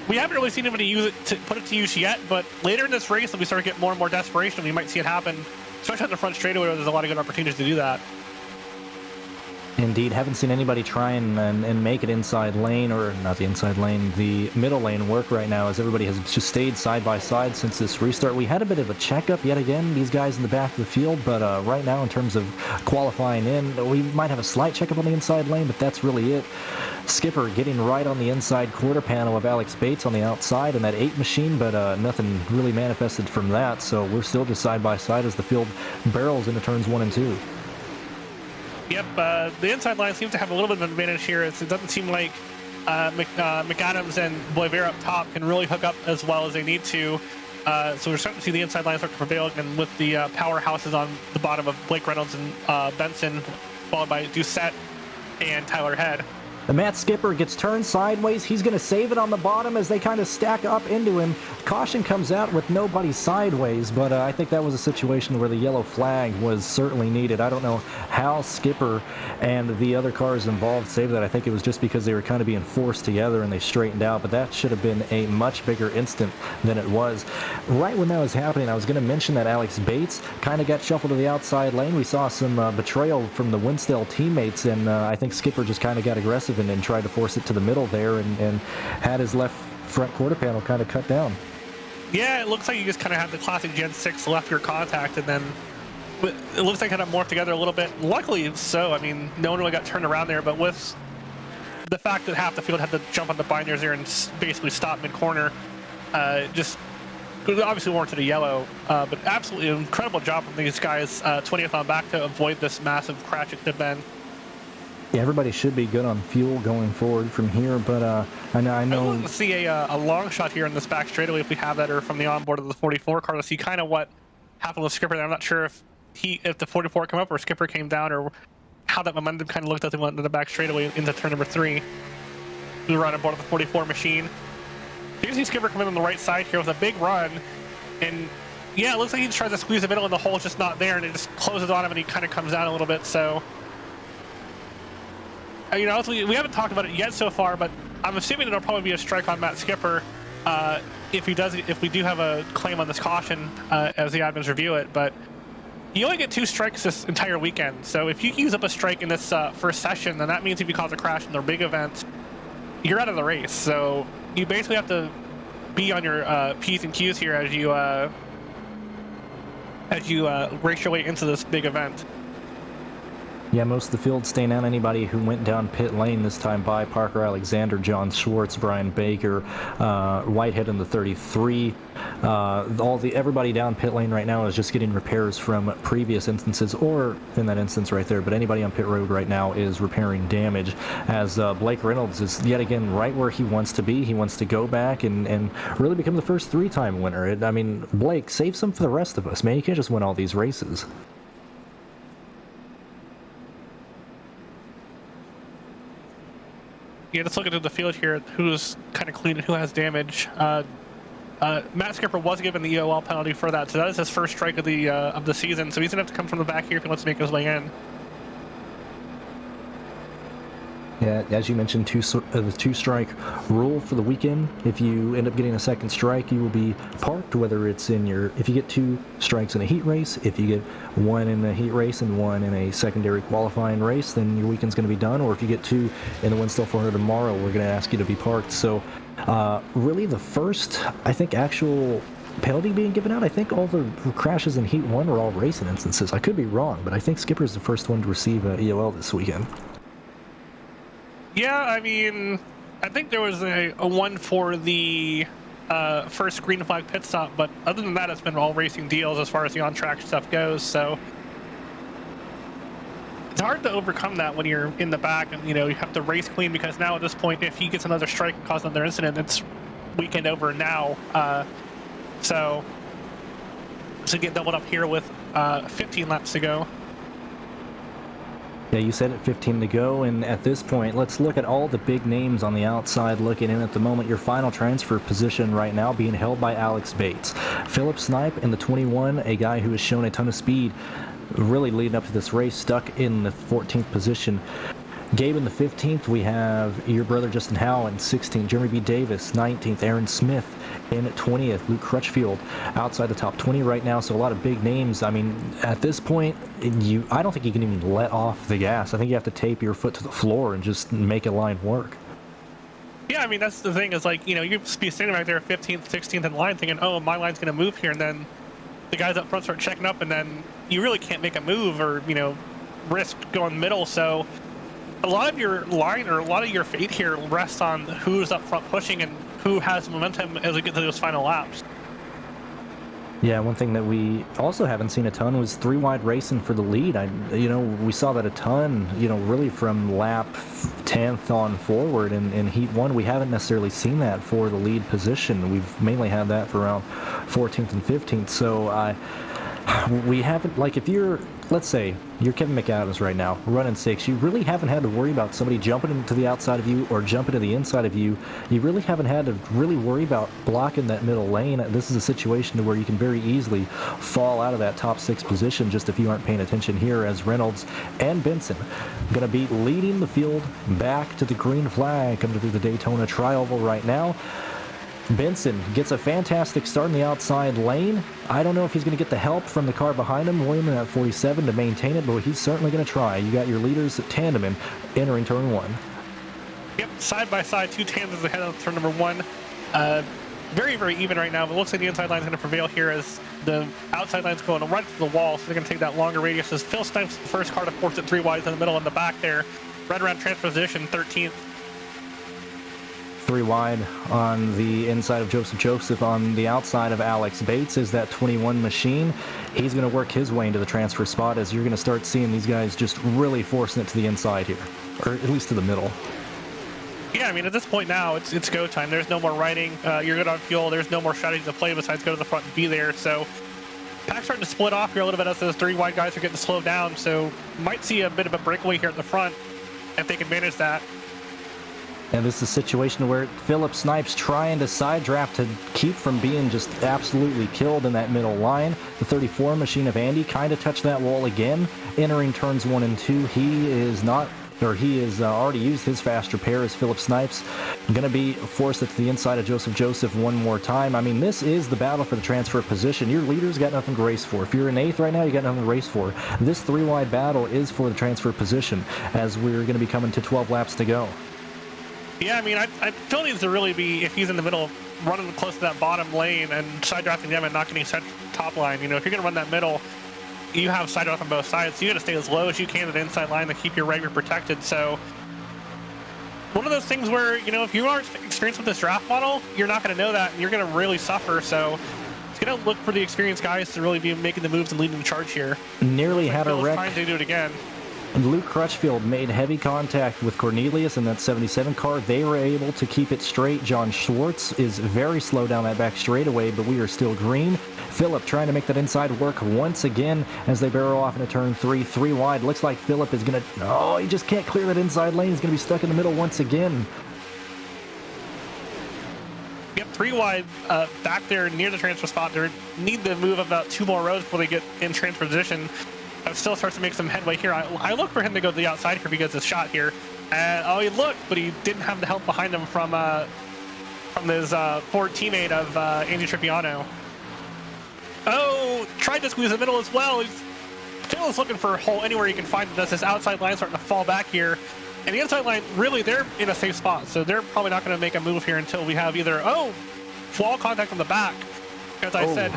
we haven't really seen anybody use it to put it to use yet, but later in this race, if we start to get more and more desperation, we might see it happen, especially on the front straightaway where there's a lot of good opportunities to do that. Indeed, haven't seen anybody try and make it inside lane, or not the inside lane, the middle lane work right now, as everybody has just stayed side by side since this restart. We had a bit of a checkup yet again, these guys in the back of the field, but right now in terms of qualifying in, we might have a slight checkup on the inside lane, but that's really it. Skipper getting right on the inside quarter panel of Alex Bates on the outside in that 8 machine, but nothing really manifested from that, so we're still just side by side as the field barrels into turns 1 and 2. Yep, the inside line seems to have a little bit of an advantage here. It doesn't seem like McAdams and Boivera up top can really hook up as well as they need to. So we're starting to see the inside line start to prevail, and with the powerhouses on the bottom of Blake Reynolds and Benson, followed by Doucette and Tyler Head. The Matt Skipper gets turned sideways. He's going to save it on the bottom as they kind of stack up into him. Caution comes out with nobody sideways, but I think that was a situation where the yellow flag was certainly needed. I don't know how Skipper and the other cars involved saved that. I think it was just because they were kind of being forced together and they straightened out, but that should have been a much bigger instant than it was. Right when that was happening, I was going to mention that Alex Bates kind of got shuffled to the outside lane. We saw some betrayal from the WINSTEL teammates, and I think Skipper just kind of got aggressive and tried to force it to the middle there and had his left front quarter panel kind of cut down. Yeah, it looks like you just kind of had the classic Gen 6 left rear contact, and then it looks like it kind of morphed together a little bit. Luckily so. I mean, no one really got turned around there, but with the fact that half the field had to jump on the binders there and basically stop mid-corner, just obviously warranted a yellow, but absolutely incredible job from these guys, 20th on back, to avoid this massive crash it could have been. Yeah, everybody should be good on fuel going forward from here, but I know. I want to see a long shot here in this back straightaway if we have that, or from the onboard of the 44 car, to see kind of what happened with Skipper there. I'm not sure if the 44 came up or Skipper came down, or how that momentum kind of looked as they went into the back straightaway into turn number 3. We were on board the 44 machine. You see Skipper come in on the right side here with a big run, and yeah, it looks like he tries to squeeze the middle and the hole's just not there, and it just closes on him and he kind of comes down a little bit. So, you know, we haven't talked about it yet so far, but I'm assuming it'll probably be a strike on Matt Skipper if we do have a claim on this caution as the admins review it. But you only get 2 strikes this entire weekend, so if you use up a strike in this first session, then that means if you cause a crash in their big event, you're out of the race. So you basically have to be on your P's and Q's here as you race your way into this big event. Yeah, most of the field staying out. Anybody who went down pit lane this time by Parker Alexander, John Schwartz, Brian Baker, Whitehead in the 33. Everybody down pit lane right now is just getting repairs from previous instances, or in that instance right there, but anybody on pit road right now is repairing damage, as Blake Reynolds is yet again right where he wants to be. He wants to go back and really become the first 3-time winner. I mean, Blake, save some for the rest of us, man. You can't just win all these races. Yeah, let's look into the field here. Who's kind of clean and who has damage. Matt Skipper was given the EOL penalty for that, so that is his first strike of the season. So he's gonna have to come from the back here if he wants to make his way in. Yeah, as you mentioned, the 2-strike rule for the weekend. If you end up getting a second strike, you will be parked, whether it's if you get 2 strikes in a heat race, if you get 1 in a heat race and 1 in a secondary qualifying race, then your weekend's going to be done. Or if you get 2 in the WINSTEL 400 tomorrow, we're going to ask you to be parked. So really the first, I think, actual penalty being given out. I think all the crashes in Heat 1 were all racing instances. I could be wrong, but I think Skipper's the first one to receive an EOL this weekend. Yeah, I mean, I think there was a one for the first green flag pit stop, but other than that, it's been all racing deals as far as the on-track stuff goes, so it's hard to overcome that when you're in the back and, you know, you have to race clean, because now at this point, if he gets another strike and causes another incident, it's weekend over now. So to get doubled up here with 15 laps to go. Yeah, you said it, 15 to go, and at this point, let's look at all the big names on the outside looking in at the moment. Your final transfer position right now being held by Alex Bates. Philip Snipe in the 21, a guy who has shown a ton of speed really leading up to this race, stuck in the 14th position. Gabe in the 15th, we have your brother Justin Howe in 16th, Jeremy B. Davis 19th, Aaron Smith in 20th, Luke Crutchfield outside the top 20 right now, so a lot of big names. I mean, at this point, I don't think you can even let off the gas. I think you have to tape your foot to the floor and just make a line work. Yeah, I mean, that's the thing, is like, you know, you be standing right there 15th, 16th in line thinking, oh, my line's going to move here, and then the guys up front start checking up, and then you really can't make a move or, you know, risk going middle, so a lot of your line or a lot of your fate here rests on who's up front pushing and who has momentum as we get to those final laps. Yeah, one thing that we also haven't seen a ton was three wide racing for the lead. We saw that a ton, really from lap 10th on forward in Heat 1. We haven't necessarily seen that for the lead position. We've mainly had that for around 14th and 15th. So we haven't, like, if you're, let's say, you're Kevin McAdams right now, running 6, you really haven't had to worry about somebody jumping into the outside of you or jumping to the inside of you. You really haven't had to really worry about blocking that middle lane. This is a situation where you can very easily fall out of that top 6 position just if you aren't paying attention here, as Reynolds and Benson going to be leading the field back to the green flag coming through the Daytona Tri-Oval right now. Benson gets a fantastic start in the outside lane. I don't know if he's going to get the help from the car behind him, William at 47, to maintain it, but he's certainly going to try. You got your leaders tandem in entering turn 1. Yep, side by side, 2 tandems ahead of turn number 1. Very, very even right now, but it looks like the inside line is going to prevail here as the outside line's going right to the wall, so they're going to take that longer radius. As Phil Snipes, the first car to force it 3 wide in the middle and the back there, right around transposition, 13th. 3 wide on the inside of Joseph on the outside of Alex Bates is that 21 machine. He's going to work his way into the transfer spot, as you're going to start seeing these guys just really forcing it to the inside here, or at least to the middle. Yeah, I mean, at this point now, it's go time. There's no more riding. You're good on fuel. There's no more strategy to play besides go to the front and be there. So pack's starting to split off here a little bit as those 3 wide guys are getting slowed down. So might see a bit of a breakaway here at the front if they can manage that. And this is a situation where Philip Snipes trying to side draft to keep from being just absolutely killed in that middle line. The 34 machine of Andy kind of touched that wall again, entering turns 1 and 2. He has already used his fast repair as Philip Snipes. Going to be forced to the inside of Joseph one more time. I mean, this is the battle for the transfer position. Your leader's got nothing to race for. If you're in 8th right now, you got nothing to race for. This 3-wide battle is for the transfer position, as we're going to be coming to 12 laps to go. Yeah, I mean, I Phil needs to really be, if he's in the middle, running close to that bottom lane and side drafting them and not getting set top line. You know, if you're going to run that middle, you have side draft on both sides. So you got to stay as low as you can to the inside line to keep your regular protected. So one of those things where, if you aren't experienced with this draft model, you're not going to know that, and you're going to really suffer. So it's going to look for the experienced guys to really be making the moves and leading the charge here. Nearly had a wreck. Trying to do it again. Luke Crutchfield made heavy contact with Cornelius in that 77 car. They were able to keep it straight. John Schwartz is very slow down that back straightaway, but we are still green. Philip trying to make that inside work once again as they barrel off into turn 3. 3 wide. Looks like Philip is going to... he just can't clear that inside lane. He's going to be stuck in the middle once again. Yep, 3 wide back there near the transfer spot. They need to move about 2 more rows before they get in transfer position. Still starts to make some headway here. I look for him to go to the outside here because his shot here. And he looked, but he didn't have the help behind him from his forward teammate of Andy Trippiano. Tried to squeeze the middle as well. Phil is looking for a hole anywhere he can find it. Does this outside line starting to fall back here? And the inside line, really, they're in a safe spot. So they're probably not going to make a move here until we have either, wall contact on the back, As I said,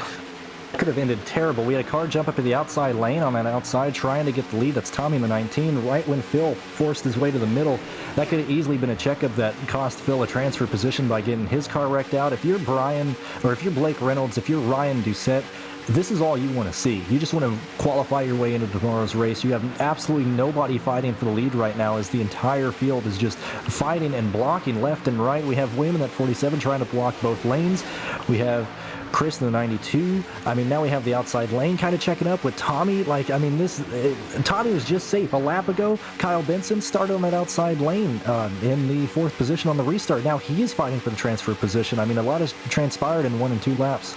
could have ended terrible. We had a car jump up to the outside lane on that outside trying to get the lead. That's Tommy in the 19. Right when Phil forced his way to the middle, that could have easily been a checkup that cost Phil a transfer position by getting his car wrecked out. If you're Brian, or if you're Blake Reynolds, if you're Ryan Doucette, this is all you want to see. You just want to qualify your way into tomorrow's race. You have absolutely nobody fighting for the lead right now as the entire field is just fighting and blocking left and right. We have William at 47 trying to block both lanes. We have Chris in the 92. I mean, now we have the outside lane kind of checking up with Tommy. Tommy was just safe. A lap ago, Kyle Benson started on that outside lane in the 4th position on the restart. Now he is fighting for the transfer position. I mean, a lot has transpired in 1 and 2 laps.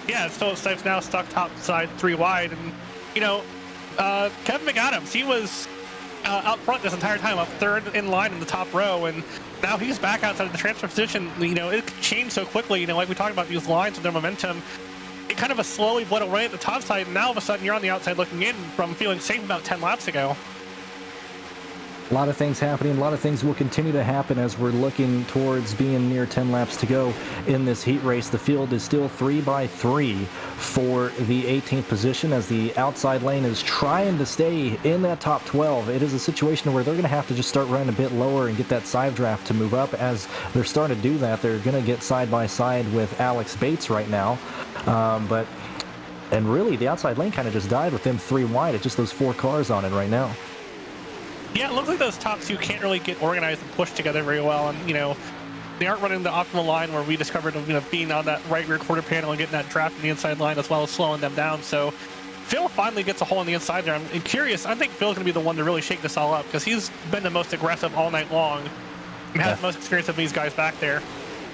Yeah, Philip Snipes now stuck top side 3 wide. And, Kevin McAdams, he was out front this entire time, up 3rd in line in the top row. And now he's back outside of the transfer position. It changed so quickly. Like we talked about these lines with their momentum. It kind of slowly bled away at the top side. And now all of a sudden you're on the outside looking in from feeling safe about 10 laps ago. A lot of things happening. A lot of things will continue to happen as we're looking towards being near 10 laps to go in this heat race. The field is still 3-3 for the 18th position as the outside lane is trying to stay in that top 12. It is a situation where they're going to have to just start running a bit lower and get that side draft to move up. As they're starting to do that, they're going to get side by side with Alex Bates right now. And really, the outside lane kind of just died with them 3 wide. It's just those 4 cars on it right now. Yeah, it looks like those top 2 can't really get organized and pushed together very well. And, they aren't running the optimal line where we discovered being on that right rear quarter panel and getting that draft in the inside line as well as slowing them down. So Phil finally gets a hole on the inside there. I'm curious. I think Phil's going to be the one to really shake this all up because he's been the most aggressive all night long and has the most experience of these guys back there.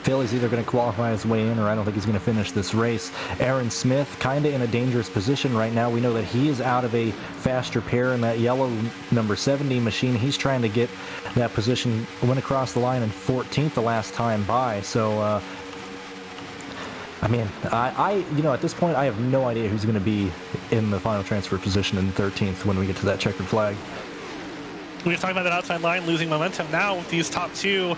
Phil is either going to qualify his way in or I don't think he's going to finish this race. Aaron Smith kind of in a dangerous position right now. We know that he is out of a faster pair in that yellow number 70 machine. He's trying to get that position, went across the line in 14th the last time by. So, at this point, I have no idea who's going to be in the final transfer position in 13th when we get to that checkered flag. We were talking about that outside line losing momentum. Now with these top 2,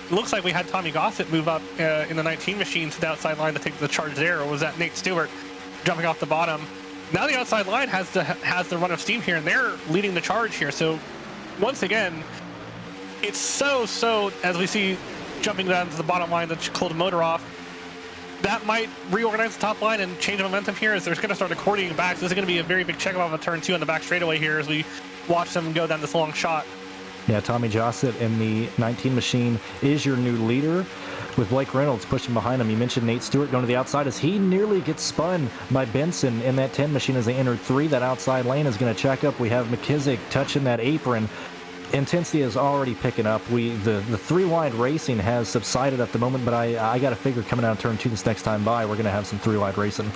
looks like we had Tommy Gossett move up in the 19 machine to the outside line to take the charge there, or was that Nate Stewart jumping off the bottom? Now the outside line has the run of steam here, and they're leading the charge here. So once again, it's so as we see jumping down to the bottom line to cool the motor off. That might reorganize the top line and change the momentum here as they're going to start accordioning back. So this is going to be a very big check off of turn 2 on the back straightaway here as we watch them go down this long shot. Yeah, Tommy Jossett in the 19 machine is your new leader with Blake Reynolds pushing behind him. You mentioned Nate Stewart going to the outside as he nearly gets spun by Benson in that 10 machine as they enter 3. That outside lane is going to check up. We have McKissick touching that apron. Intensity is already picking up. The 3-wide racing has subsided at the moment, but I got to figure coming out of turn 2 this next time by, we're going to have some 3-wide racing.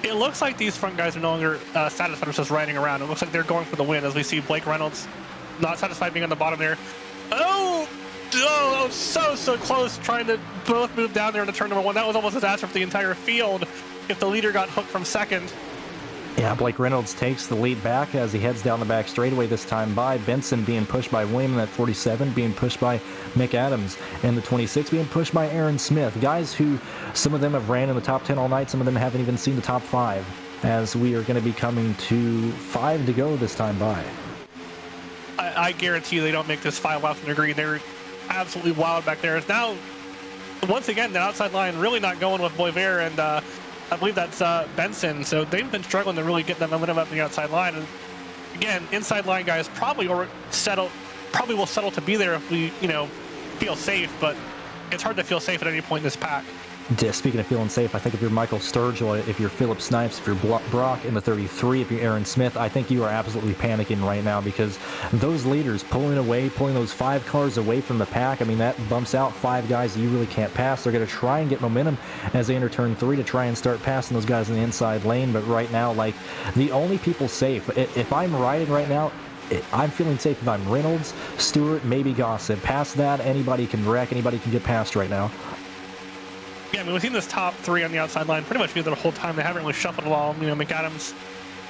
It looks like these front guys are no longer satisfied with just riding around. It looks like they're going for the win as we see Blake Reynolds not satisfied being on the bottom there. Oh, so close trying to both move down there into turn number 1. That was almost a disaster for the entire field if the leader got hooked from second. Yeah, Blake Reynolds takes the lead back as he heads down the back straightaway this time by. Benson being pushed by William at 47, being pushed by Mick Adams, and the 26 being pushed by Aaron Smith. Guys who, some of them have ran in the top 10 all night, some of them haven't even seen the top 5, as we are going to be coming to 5 to go this time by. I guarantee they don't make this 5 laps in the green. They're absolutely wild back there. It's now, once again, the outside line really not going with Boisvert, and I believe that's Benson. So they've been struggling to really get that momentum up the outside line. And again, inside line guys probably will settle to be there if we, feel safe. But it's hard to feel safe at any point in this pack. Speaking of feeling safe, I think if you're Michael Sturgill, if you're Philip Snipes, if you're Brock in the 33, if you're Aaron Smith, I think you are absolutely panicking right now because those leaders pulling those 5 cars away from the pack, I mean, that bumps out 5 guys that you really can't pass. They're going to try and get momentum as they enter turn 3 to try and start passing those guys in the inside lane. But right now, the only people safe, if I'm riding right now, I'm feeling safe if I'm Reynolds, Stewart, maybe Gossett. Past that, anybody can wreck, anybody can get past right now. Yeah, I mean, we've seen this top 3 on the outside line pretty much be there the whole time. They haven't really shuffled at all. McAdams,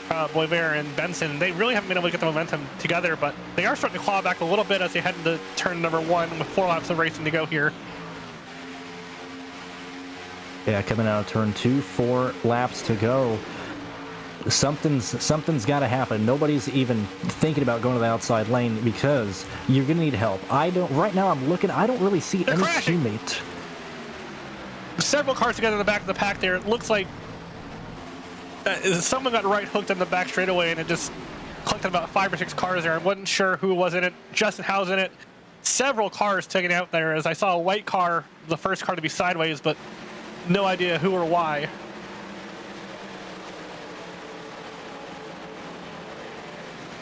Boisvert, and Benson, they really haven't been able to get the momentum together, but they are starting to claw back a little bit as they head into turn number 1 with 4 laps of racing to go here. Yeah, coming out of turn 2, 4 laps to go. Something's got to happen. Nobody's even thinking about going to the outside lane because you're gonna need help. Right now I'm looking. I don't really see any teammate. Several cars together in the back of the pack there. It looks like someone got right hooked in the back straightaway, and it just collected about 5 or 6 cars there. I wasn't sure who was in it. Justin Howe's in it. Several cars taken out there, as I saw a white car, the first car to be sideways, but no idea who or why.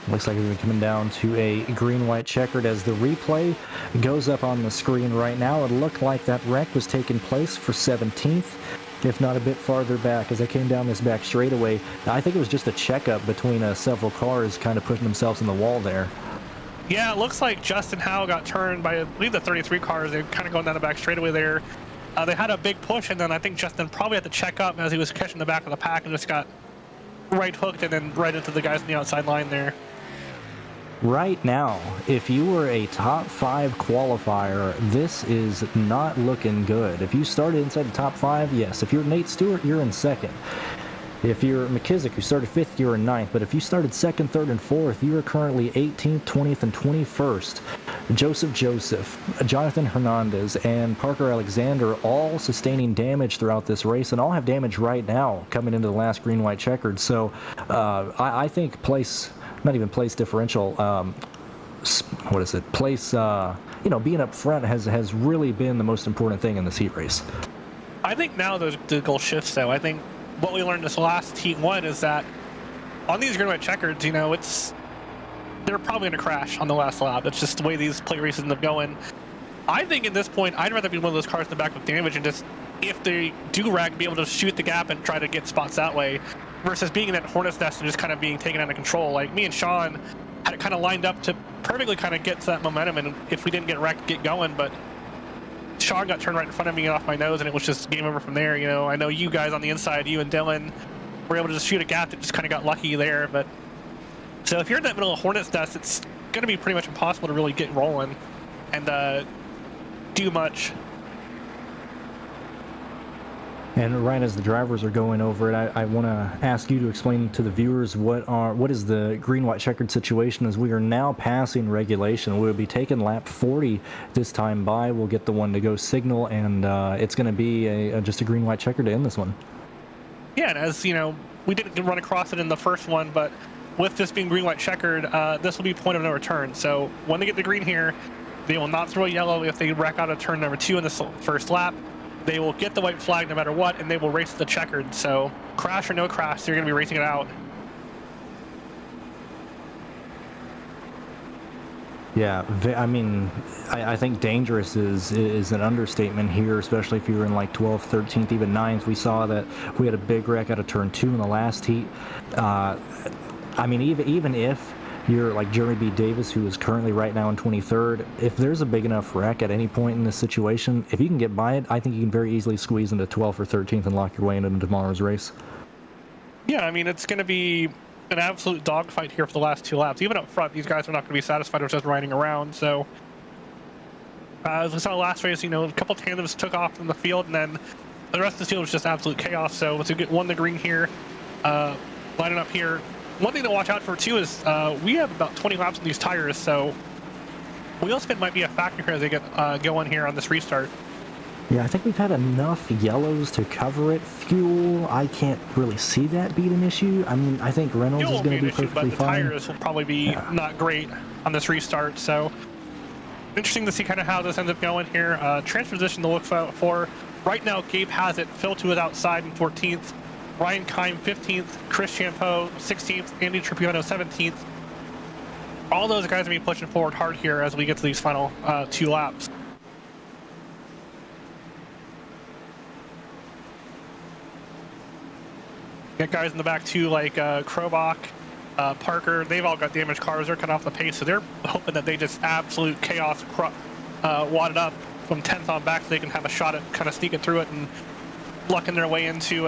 Looks like we're coming down to a green-white checkered as the replay goes up on the screen right now. It looked like that wreck was taking place for 17th, if not a bit farther back, as they came down this back straightaway. I think it was just a checkup between several cars kind of pushing themselves in the wall there. Yeah, it looks like Justin Howe got turned by, I believe, the 33 cars. They're kind of going down the back straightaway there. They had a big push, and then I think Justin probably had to check up as he was catching the back of the pack and just got right hooked and then right into the guys on the outside line there. Right now, if you were a top 5 qualifier, this is not looking good. If you started inside the top 5, yes. If you're Nate Stewart, you're in second. If you're McKissick, who started 5th, you're in 9th. But if you started 2nd, 3rd, and 4th, you are currently 18th, 20th, and 21st. Joseph, Jonathan Hernandez, and Parker Alexander all sustaining damage throughout this race, and all have damage right now coming into the last green-white checkered. So I think place... not even place differential, place, being up front has really been the most important thing in this heat race. I think now the goal shifts, though. I think what we learned this last heat 1 is that on these green-white checkers, they're probably going to crash on the last lap. That's just the way these play races end up going. I think at this point, I'd rather be one of those cars in the back with damage and just, if they do wreck, be able to shoot the gap and try to get spots that way, versus being in that hornet's nest and just kind of being taken out of control. Like, me and Sean had it kind of lined up to perfectly kind of get to that momentum, and if we didn't get wrecked, get going, but Sean got turned right in front of me and off my nose, and it was just game over from there. I know you guys on the inside, you and Dylan, were able to just shoot a gap that just kind of got lucky there, but so if you're in that middle of hornet's nest, it's going to be pretty much impossible to really get rolling and do much. And right as the drivers are going over it, I want to ask you to explain to the viewers what is the green-white checkered situation, as we are now passing regulation. We'll be taking lap 40 this time by. We'll get the one to go signal, and it's going to be just a green-white checker to end this one. Yeah, and as we didn't run across it in the first one, but with this being green-white checkered, this will be point of no return. So when they get the green here, they will not throw a yellow if they wreck out of turn number 2 in this first lap. They will get the white flag no matter what, and they will race the checkered. So crash or no crash, they're going to be racing it out. Yeah, I think dangerous is an understatement here, especially if you were in like 12th, 13th, even 9th. We saw that we had a big wreck out of turn 2 in the last heat. Even if you're like Jeremy B. Davis, who is currently right now in 23rd, if there's a big enough wreck at any point in this situation, if you can get by it, I think you can very easily squeeze into 12th or 13th and lock your way into tomorrow's race. Yeah, it's going to be an absolute dogfight here for the last 2 laps. Even up front, these guys are not going to be satisfied with just riding around. So, as we saw last race, a couple tandems took off from the field, and then the rest of the field was just absolute chaos. So, let's get one the green here, lining up here. One thing to watch out for, too, is we have about 20 laps on these tires, so wheel spin might be a factor here as they get going here on this restart. Yeah, I think we've had enough yellows to cover it. Fuel, I can't really see that being an issue. I think Reynolds is going to be perfectly fine. But the tires will probably be not great on this restart, so interesting to see kind of how this ends up going here. Transposition to look for. Right now, Gabe has it. Phil 2 is outside in 14th. Ryan Kime 15th, Chris Champeau 16th, Andy Tripiano 17th. All those guys are going to be pushing forward hard here as we get to these final 2 laps. Got guys in the back too, like Krobach, Parker. They've all got damaged cars. They're cut off the pace, so they're hoping that they just absolute chaos wadded up from 10th on back so they can have a shot at kind of sneaking through it and lucking their way into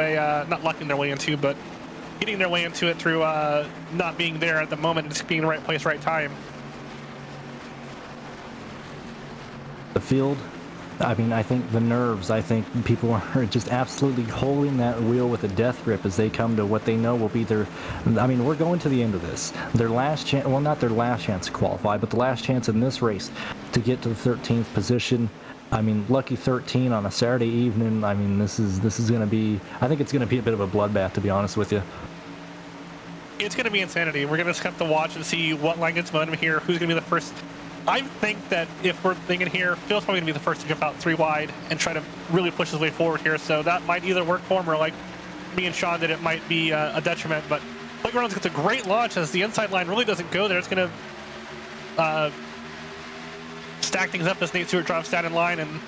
not lucking their way into, but getting their way into it through not being there at the moment and just being in the right place, right time. The field I mean, I think the nerves, I think people are just absolutely holding that wheel with a death grip as they come to what they know will be their, I mean, we're going to the end of this. Their last chance, well, not their last chance to qualify, but the last chance in this race to get to the 13th position. I mean, lucky 13 on a Saturday evening. I mean, this is going to be, I think it's going to be a bit of a bloodbath, to be honest with you. It's going to be insanity. We're going to just have to watch and see what line gets momentum here, who's going to be the first. I think that if we're thinking here, Phil's probably going to be the first to jump out 3 wide and try to really push his way forward here. So that might either work for him or, like me and Sean did, it might be a detriment. But Blake Reynolds gets a great launch as the inside line really doesn't go there. It's going to stack things up as Nate Stewart drops down in line and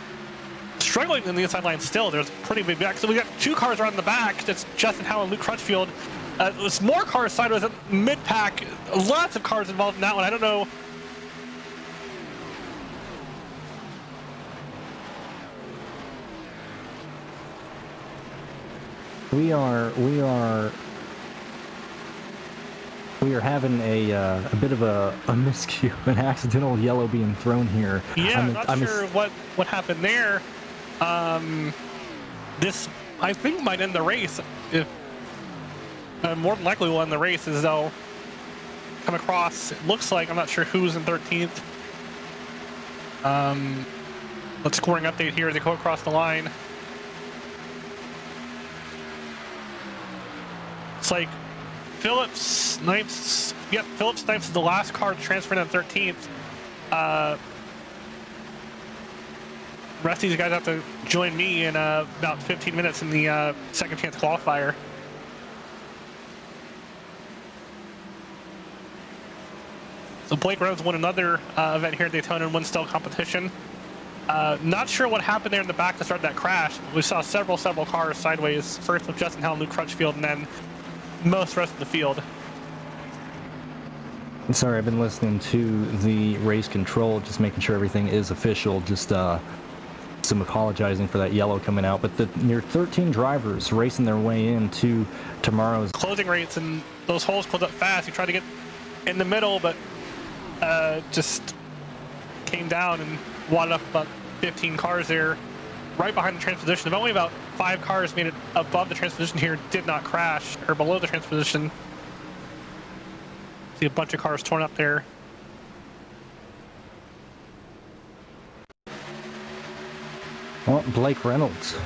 struggling in the inside line still. There's pretty big back. So we got 2 cars around the back. That's Justin Howell and Luke Crutchfield. There's more cars sideways at mid-pack. Lots of cars involved in that one. I don't know. We are having a bit of a miscue, an accidental yellow being thrown here. Yeah, I'm not sure what happened there. This, I think, might end the race. If more than likely will end the race as they'll come across. It looks like, I'm not sure who's in 13th. Let's scoring update here as they go across the line. It's like Phillips Snipes. Yep, Phillips Snipes is the last car transferred on 13th. Rest of these guys have to join me in about 15 minutes in the second chance qualifier. So Blake Reynolds won another event here at Daytona in WINSTEL competition. Not sure what happened there in the back to start that crash. We saw several cars sideways. First with Justin Howell and Luke Crutchfield, and then most rest of the field. Sorry, I've been listening to the race control, just making sure everything is official. Just some apologizing for that yellow coming out. But your 13 drivers racing their way into tomorrow's closing rates, and those holes close up fast. You try to get in the middle, but just came down and wadded up about 15 cars there, right behind the transposition. If only about 5 cars made it above the transposition here, did not crash, or below the transposition. See a bunch of cars torn up there. Well, Blake Reynolds,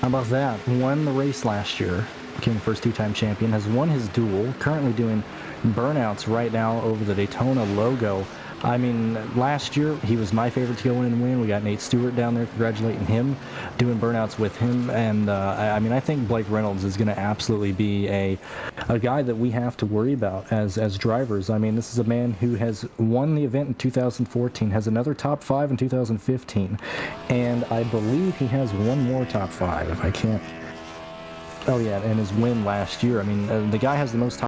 how about that? Won the race last year, became the first 2-time champion, has won his duel, currently doing burnouts right now over the Daytona logo. I mean, last year, he was my favorite to go in and win. We got Nate Stewart down there congratulating him, doing burnouts with him. And, I mean, I think Blake Reynolds is going to absolutely be a guy that we have to worry about as drivers. I mean, this is a man who has won the event in 2014, has another top 5 in 2015, and I believe he has one more top 5, if I can't. Oh, yeah, and his win last year. I mean, the guy has the most top